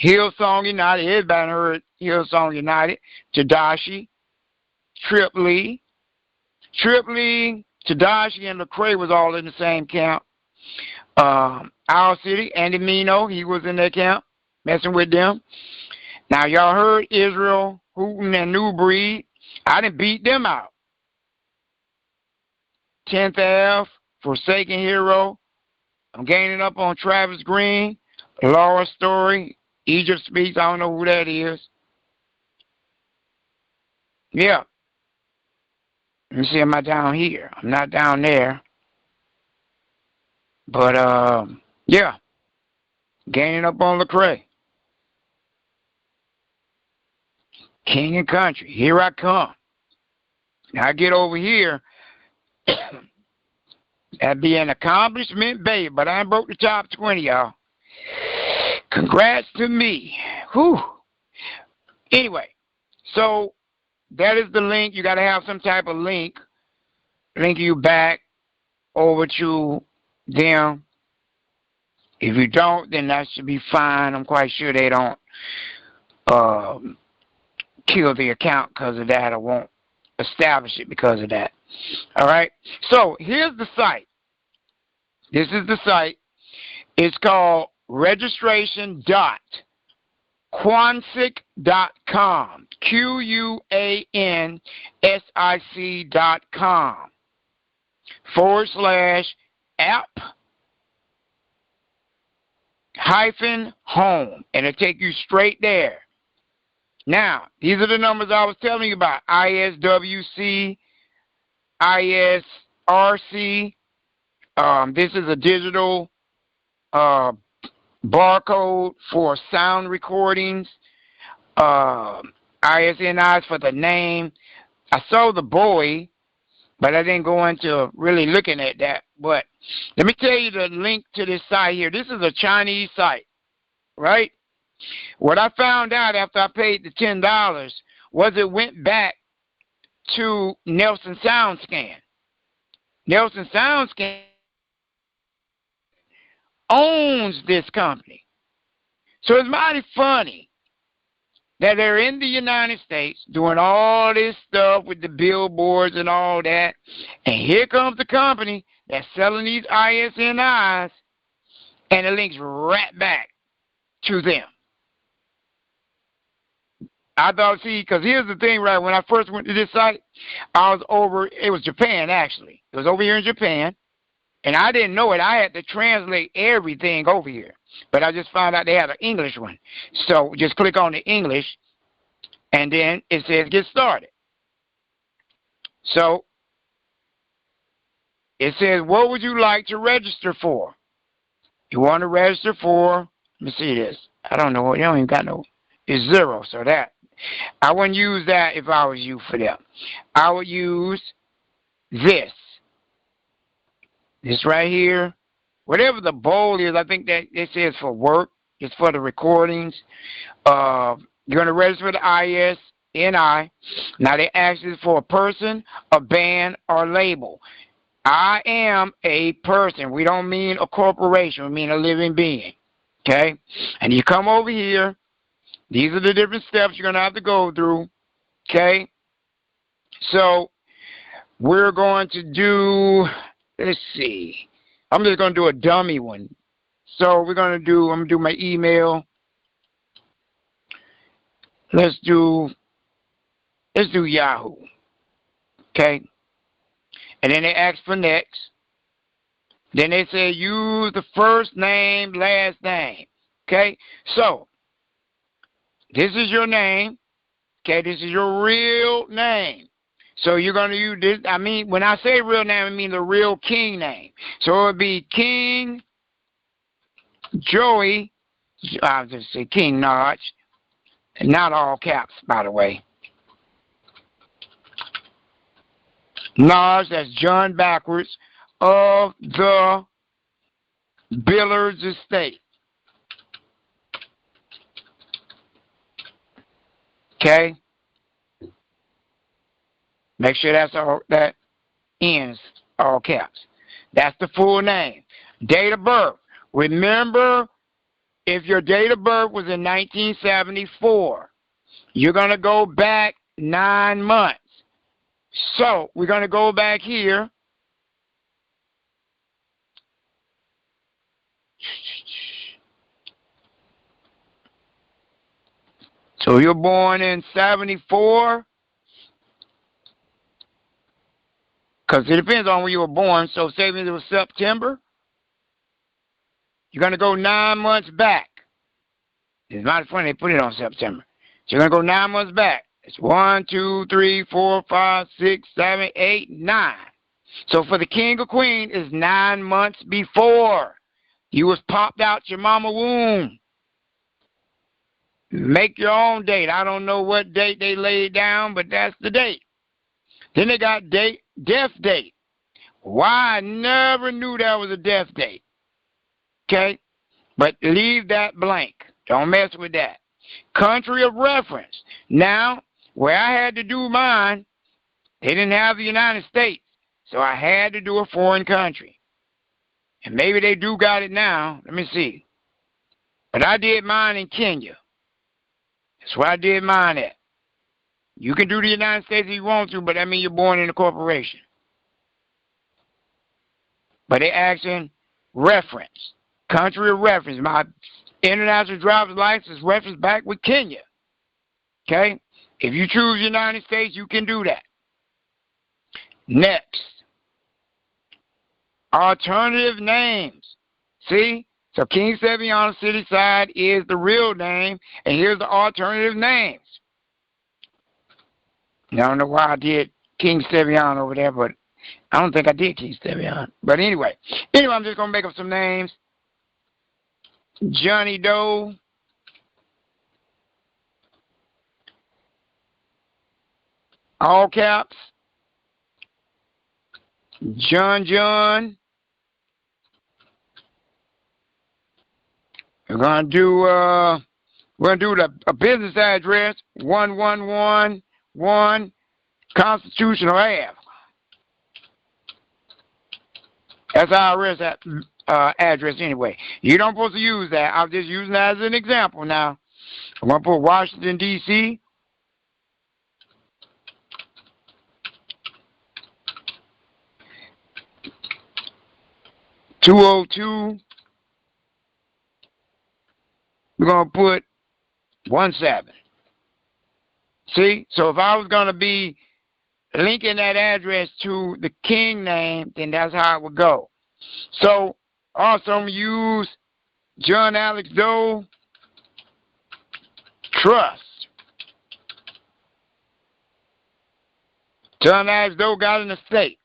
Hillsong United. Everybody heard Hillsong United. Tadashi. Trip Lee. Tadashi, and Lecrae was all in the same camp. Our City, Andy Mino, he was in that camp, messing with them. Now, y'all heard Israel, Hooten, and New Breed. I done beat them out. 10th Ave, Forsaken Hero. I'm gaining up on Travis Green, Laura Story, Egypt Speaks. I don't know who that is. Yeah. Let me see, am I down here? I'm not down there. But, yeah. Gaining up on Lecrae. King and Country. Here I come. Now I get over here. That'd be an accomplishment, babe. But I broke the top 20, y'all. Congrats to me. Whew. Anyway, so that is the link. You got to have some type of link. Link you back over to them. If you don't, then that should be fine. I'm quite sure they don't kill the account because of that. I won't establish it because of that. All right. So here's the site. This is the site. It's called registration.quansic.com. QUANSIC.com /app-home. And it'll take you straight there. Now, these are the numbers I was telling you about. ISWC, ISRC. This is a digital barcode for sound recordings. ISNI is for the name. I saw the boy. But I didn't go into really looking at that. But let me tell you the link to this site here. This is a Chinese site, right? What I found out after I paid the $10 was it went back to Nelson SoundScan. Nelson SoundScan owns this company. So it's mighty funny that they're in the United States doing all this stuff with the billboards and all that. And here comes the company that's selling these ISNIs, and it links right back to them. I thought, see, because here's the thing, right? When I first went to this site, I was over, it was Japan, actually. It was over here in Japan, and I didn't know it. I had to translate everything over here. But I just found out they had an English one. So just click on the English, and then it says get started. So it says, what would you like to register for? You want to register for, let me see this. I don't know. You don't even got no, it's 0, so that. I wouldn't use that if I was you for them. I would use this. This right here. Whatever the bold is, I think that it says for work. It's for the recordings. You're going to register for the ISNI. Now they ask you for a person, a band, or label. I am a person. We don't mean a corporation. We mean a living being. Okay? And you come over here. These are the different steps you're going to have to go through. Okay? So we're going to do, let's see. I'm just going to do a dummy one. So we're going to do, I'm going to do my email. Let's do Yahoo. Okay? And then they ask for next. Then they say use the first name, last name. Okay? So this is your name. Okay? This is your real name. So you're going to use this. I mean, when I say real name, I mean the real king name. So it would be King Joey. I'll just say King Notch. Not all caps, by the way. Notch, that's John backwards, of the Billards Estate. Okay? Make sure that's all, that ends all caps. That's the full name. Date of birth. Remember, if your date of birth was in 1974, you're going to go back 9 months. So we're going to go back here. So you're born in 74. Because it depends on when you were born. So say it was September. You're going to go 9 months back. It's not funny they put it on September. So you're going to go 9 months back. It's 1, 2, 3, 4, 5, 6, 7, 8, 9. So for the king or queen, it's 9 months before you was popped out your mama womb. Make your own date. I don't know what date they laid down, but that's the date. Then they got death date. Why? I never knew that was a death date. Okay? But leave that blank. Don't mess with that. Country of reference. Now, where I had to do mine, they didn't have the United States. So I had to do a foreign country. And maybe they do got it now. Let me see. But I did mine in Kenya. That's where I did mine at. You can do the United States if you want to, but that means you're born in a corporation. But they asking reference. Country of reference. My international driver's license reference back with Kenya. Okay? If you choose United States, you can do that. Next. Alternative names. See? So King Stevian City Side is the real name, and here's the alternative names. Now, I don't know why I did King Stevian over there, but I don't think I did King Stevian. But anyway, I'm just going to make up some names. Johnny Doe. All caps. John. We're gonna do a business address 1111 Constitutional Ave. That's our address anyway. You don't supposed to use that. I'm just using that as an example now. I'm gonna put Washington D.C. .202. We're going to put 17. See? So if I was going to be linking that address to the king name, then that's how it would go. So also I'm going to use John Alex Doe Trust. John Alex Doe got an estate.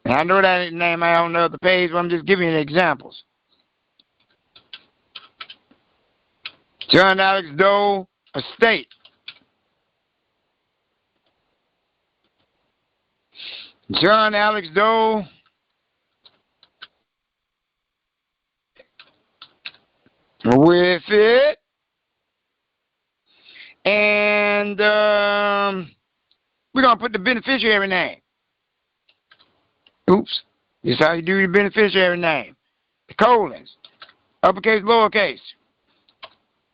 And I know that name I don't know the page, but I'm just giving you examples. John Alex Doe Estate. John Alex Doe with it. And we're going to put the beneficiary name. Oops. This is how you do your beneficiary name. The colons. Uppercase, lowercase.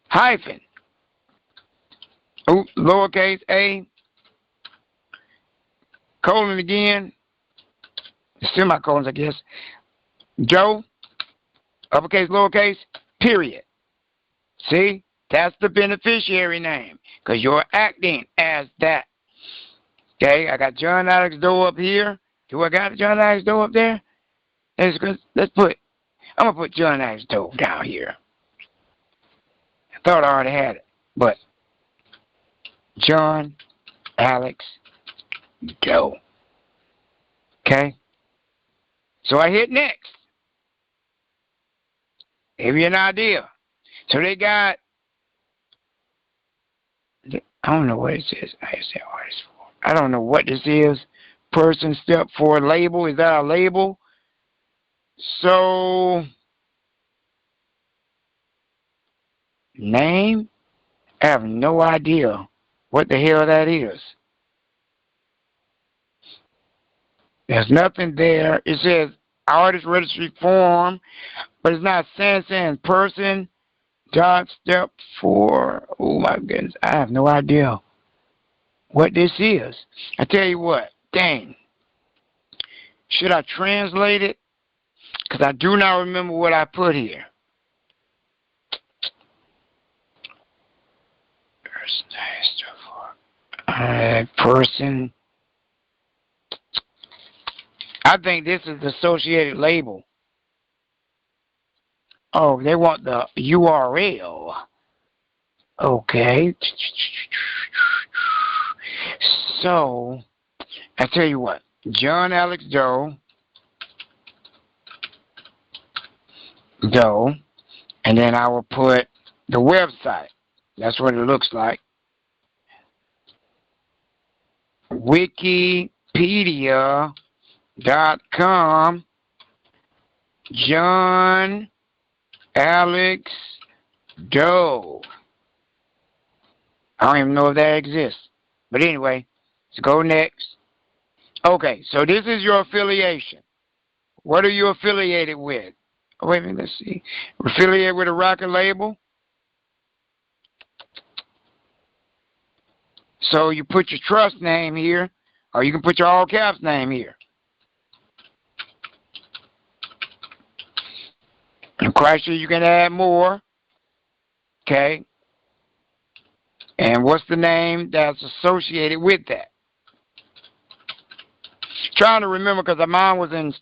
Hyphen. Oops, lowercase a. Colon again. Semicolons, I guess. Joe. Uppercase, lowercase, period. See? That's the beneficiary name. Because you're acting as that. Okay, I got John Alex Doe up here. Do I got John Alex Doe up there? I'm going to put John Alex Doe down here. I thought I already had it. But John Alex Doe. Okay? So I hit next. Give you an idea. So they got, I don't know what it says. I don't know what this is. Person step 4 label. Is that a label? So, name? I have no idea what the hell that is. There's nothing there. It says artist registry form, but it's not saying person. Dot step 4. Oh my goodness. I have no idea what this is. I tell you what. Dang. Should I translate it? Because I do not remember what I put here. Person. I think this is the associated label. Oh, they want the URL. Okay. So, I tell you what. John Alex Doe, and then I will put the website. That's what it looks like. Wikipedia.com, John Alex Doe. I don't even know if that exists. But anyway, let's go next. Okay, so this is your affiliation. What are you affiliated with? Oh, wait a minute, let's see. Affiliated with a record label. So you put your trust name here, or you can put your all caps name here. I'm quite sure you can add more. Okay. And what's the name that's associated with that? Trying to remember because mine was in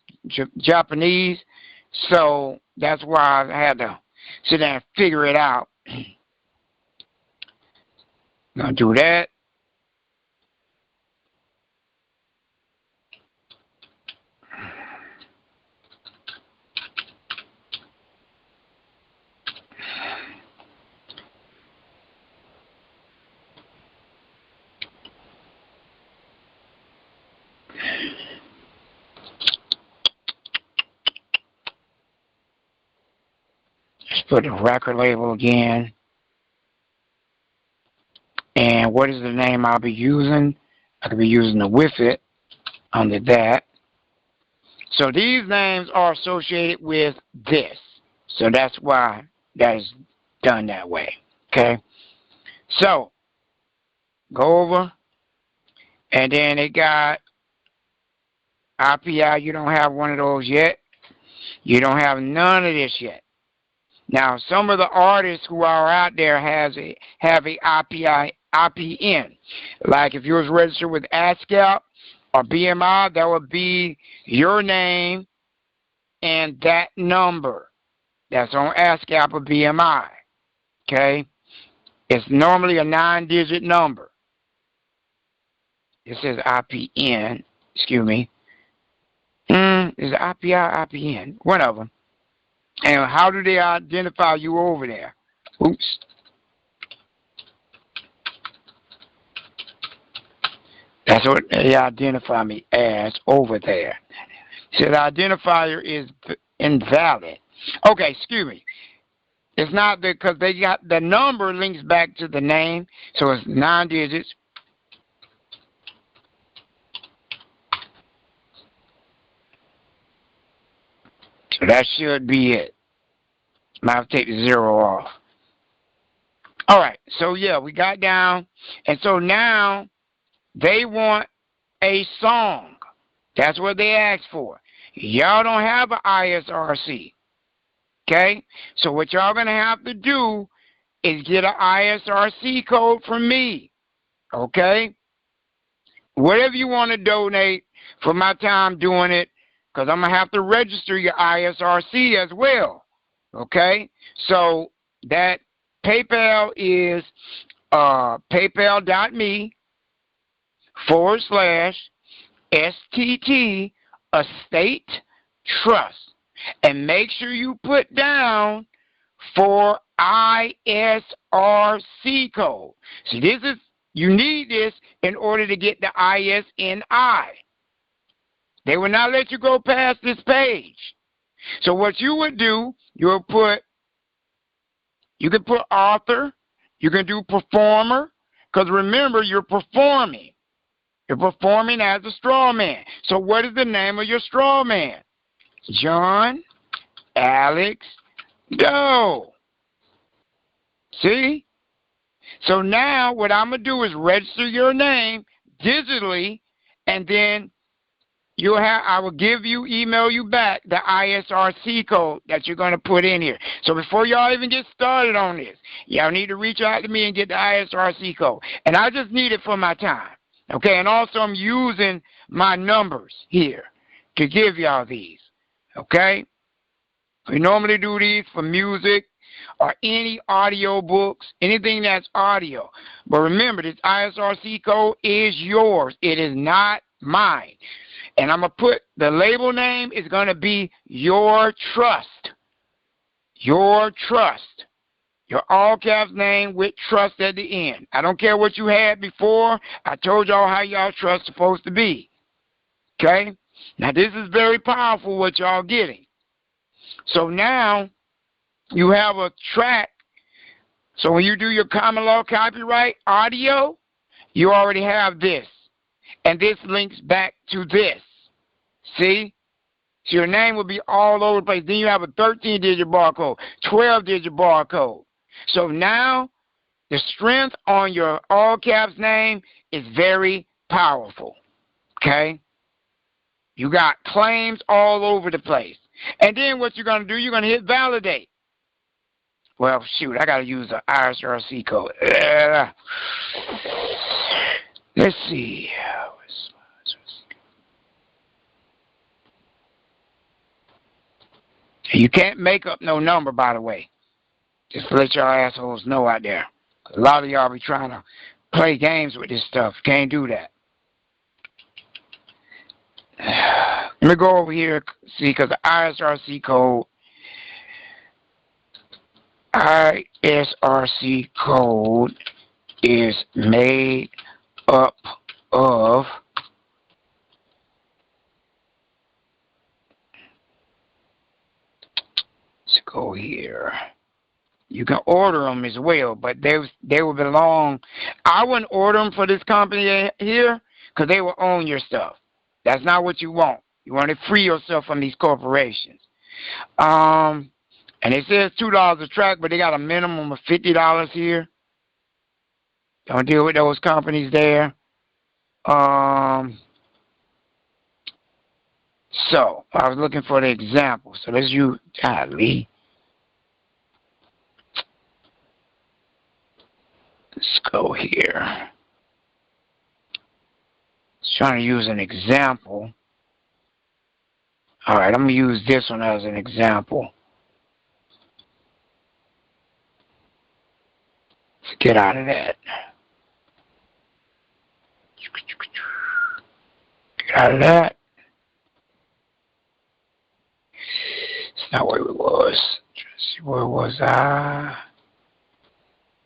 Japanese, so that's why I had to sit there and figure it out. Gonna do that. put the record label again. And what is the name I'll be using? I could be using the with it under that. So these names are associated with this. So that's why that is done that way. Okay? So, go over. And then it got IPI. You don't have one of those yet. You don't have none of this yet. Now, some of the artists who are out there have a IPN. Like if you was registered with ASCAP or BMI, that would be your name and that number. That's on ASCAP or BMI. Okay? It's normally a 9-digit number. It says IPN. Excuse me. Is it IPI or IPN? One of them. And how do they identify you over there? Oops. That's what they identify me as over there. So the identifier is invalid. Okay, excuse me. It's not because they got the number links back to the name, so it's 9 digits. So that should be it. Might have to take the 0 off. All right, so yeah, we got down, and so now they want a song. That's what they asked for. Y'all don't have an ISRC. Okay? So what y'all going to have to do is get an ISRC code from me. Okay? Whatever you want to donate for my time doing it, because I'm going to have to register your ISRC as well. Okay? So that PayPal is paypal.me/STT Estate Trust. And make sure you put down for ISRC code. See, you need this in order to get the ISNI. They will not let you go past this page. So what you would do, you can put author, you can do performer, because remember, you're performing. You're performing as a straw man. So what is the name of your straw man? John Alex Doe. See? So now what I'm going to do is register your name digitally, and then I will email you back the ISRC code that you're going to put in here. So before y'all even get started on this, y'all need to reach out to me and get the ISRC code. And I just need it for my time. Okay, and also I'm using my numbers here to give y'all these. Okay? We normally do these for music or any audio books, anything that's audio. But remember, this ISRC code is yours. It is not mine. And I'm going to put the label name is going to be Your Trust. Your Trust. Your all caps name with trust at the end. I don't care what you had before. I told y'all how y'all trust is supposed to be. Okay? Now this is very powerful what y'all getting. So now you have a track. So when you do your common law copyright audio, you already have this. And this links back to this. See? So your name will be all over the place. Then you have a 13-digit barcode, 12-digit barcode. So now the strength on your all caps name is very powerful. Okay? You got claims all over the place. And then what you're going to do, you're going to hit validate. Well, shoot, I got to use the ISRC code. Let's see. You can't make up no number, by the way. Just to let y'all assholes know out there. A lot of y'all be trying to play games with this stuff. Can't do that. Let me go over here, see, because the ISRC code is made up of let's go here. You can order them as well, but they will belong. I wouldn't order them for this company here because they will own your stuff. That's not what you want. You want to free yourself from these corporations. And it says $2 a track, but they got a minimum of $50 here. Don't deal with those companies there. So I was looking for the example. So let's use Lee. Let's go here. Just trying to use an example. All right, I'm going to use this one as an example. Let's get out of that. Get out of that. It's not where it was. Let's see, where was I?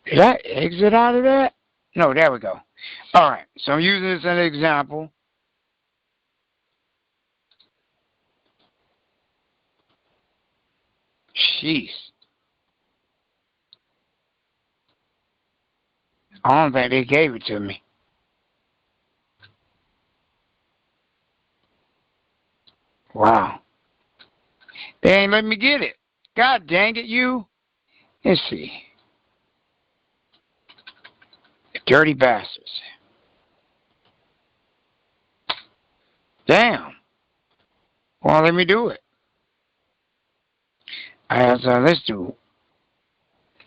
Did I exit out of that? No, there we go. All right, so I'm using this as an example. Jeez. I don't think they gave it to me. Wow. They ain't letting me get it. God dang it, you. Let's see. Dirty bastards. Damn. Well, let me do it. Let's do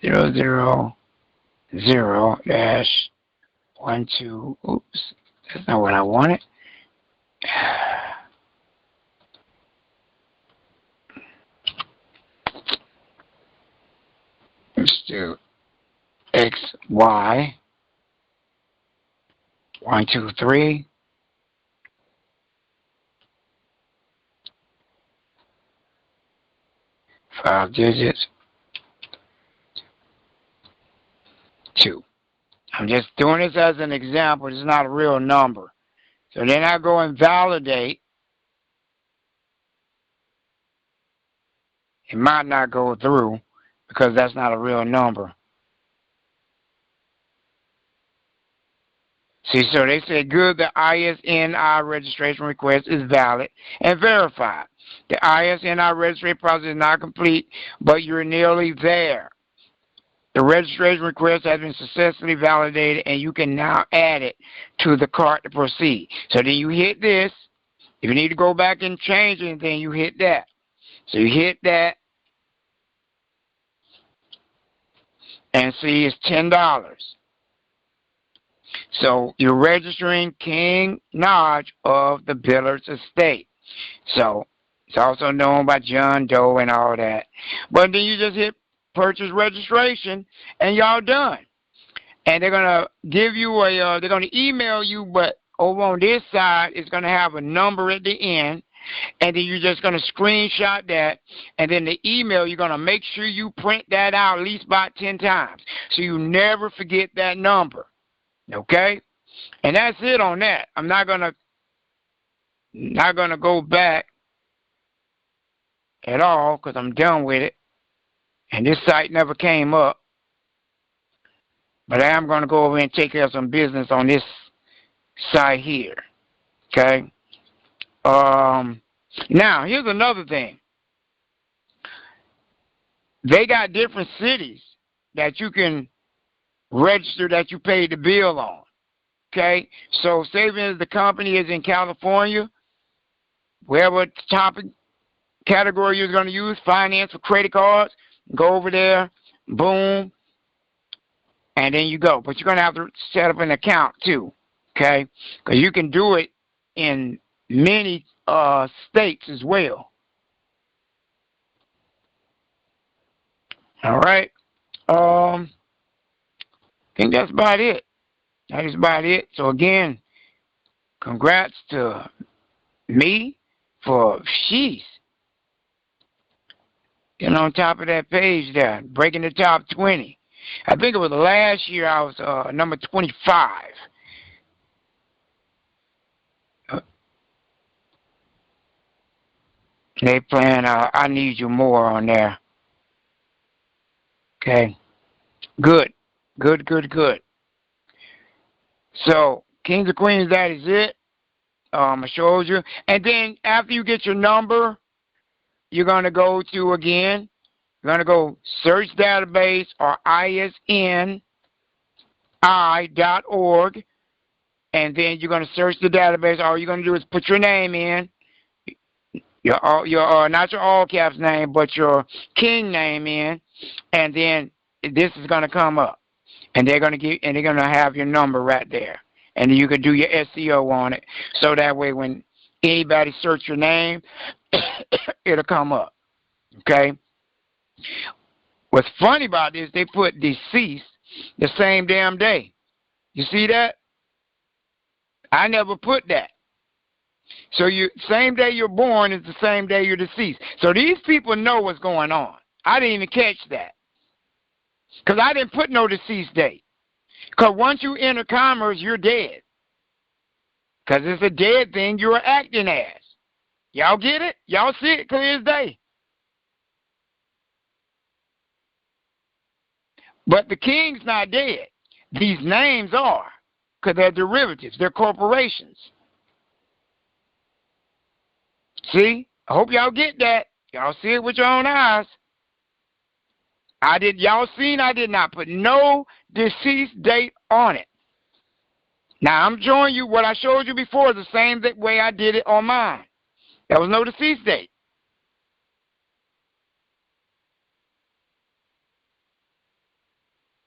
000-12. Oops, that's not what I wanted. Let's do XY 1, 2, 3. Five digits. 2. I'm just doing this as an example. It's not a real number. So then I go and validate. It might not go through because that's not a real number. See, so they say, good, the ISNI registration request is valid and verified. The ISNI registration process is not complete, but you're nearly there. The registration request has been successfully validated, and you can now add it to the cart to proceed. So then you hit this. If you need to go back and change anything, you hit that. So you hit that, and see, it's $10. So you're registering King Naj of the Billard's estate. So it's also known by John Doe and all that. But then you just hit purchase registration, and y'all done. And they're gonna give you a, they're gonna email you, but over on this side, it's gonna have a number at the end, and then you're just gonna screenshot that, and then the email, you're gonna make sure you print that out at least about 10 times, so you never forget that number. Okay? And that's it on that. I'm not gonna go back at all because I'm done with it. And this site never came up. But I am going to go over and take care of some business on this site here. Okay? Now, here's another thing. They got different cities that you can register that you paid the bill on. Okay? So, Stevian, the company is in California. Wherever topic category you're going to use, finance or credit cards, go over there, boom, and then you go. But you're going to have to set up an account too, okay? Because you can do it in many states as well. All right. I think that's about it. That is about it. So again, congrats to me for sheesh. And on top of that page there, breaking the top 20. I think it was last year I was number 25. They playing I Need You More on there. Okay. Good. Good, good, good. So, kings and queens, that is it. I showed you. And then after you get your number, you're going to go to, again, you're going to go search database or ISNI.org. And then you're going to search the database. All you're going to do is put your name in. Your not your all caps name, but your king name in, and then this is gonna come up, and they're gonna have your number right there, and you can do your SEO on it, so that way when anybody search your name, it'll come up. Okay. What's funny about this? They put deceased the same damn day. You see that? I never put that. So same day you're born is the same day you're deceased. So these people know what's going on. I didn't even catch that. Because I didn't put no deceased date. Because once you enter commerce, you're dead. Because it's a dead thing you're acting as. Y'all get it? Y'all see it clear as day. But the king's not dead. These names are. Because they're derivatives. They're corporations. See? I hope y'all get that. Y'all see it with your own eyes. Y'all seen I did not put no deceased date on it. Now I'm showing you what I showed you before, the same way I did it on mine. There was no deceased date.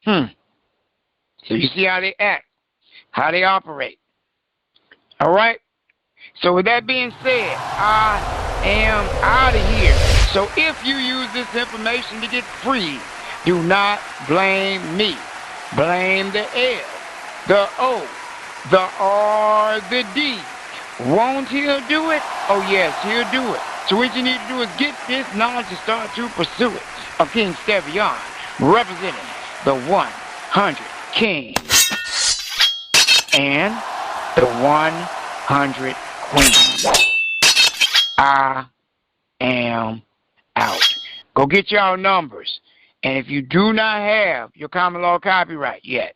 So you see how they act, how they operate. All right? So with that being said, I am out of here. So if you use this information to get free, do not blame me. Blame the L, the O, the R, the D. Won't he do it? Oh yes, he'll do it. So what you need to do is get this knowledge and start to pursue it. Of King Stevian, representing the 100 kings and the 100 queens. I am out. Go get y'all numbers. And if you do not have your common law copyright yet,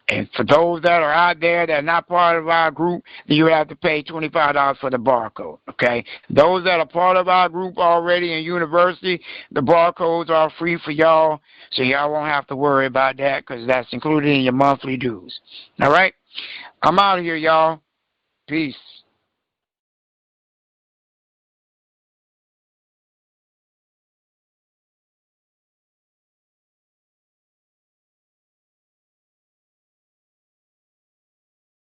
and for those that are out there that are not part of our group, then you have to pay $25 for the barcode, okay? Those that are part of our group already in university, the barcodes are free for y'all, so y'all won't have to worry about that because that's included in your monthly dues. All right? I'm out of here, y'all. Peace.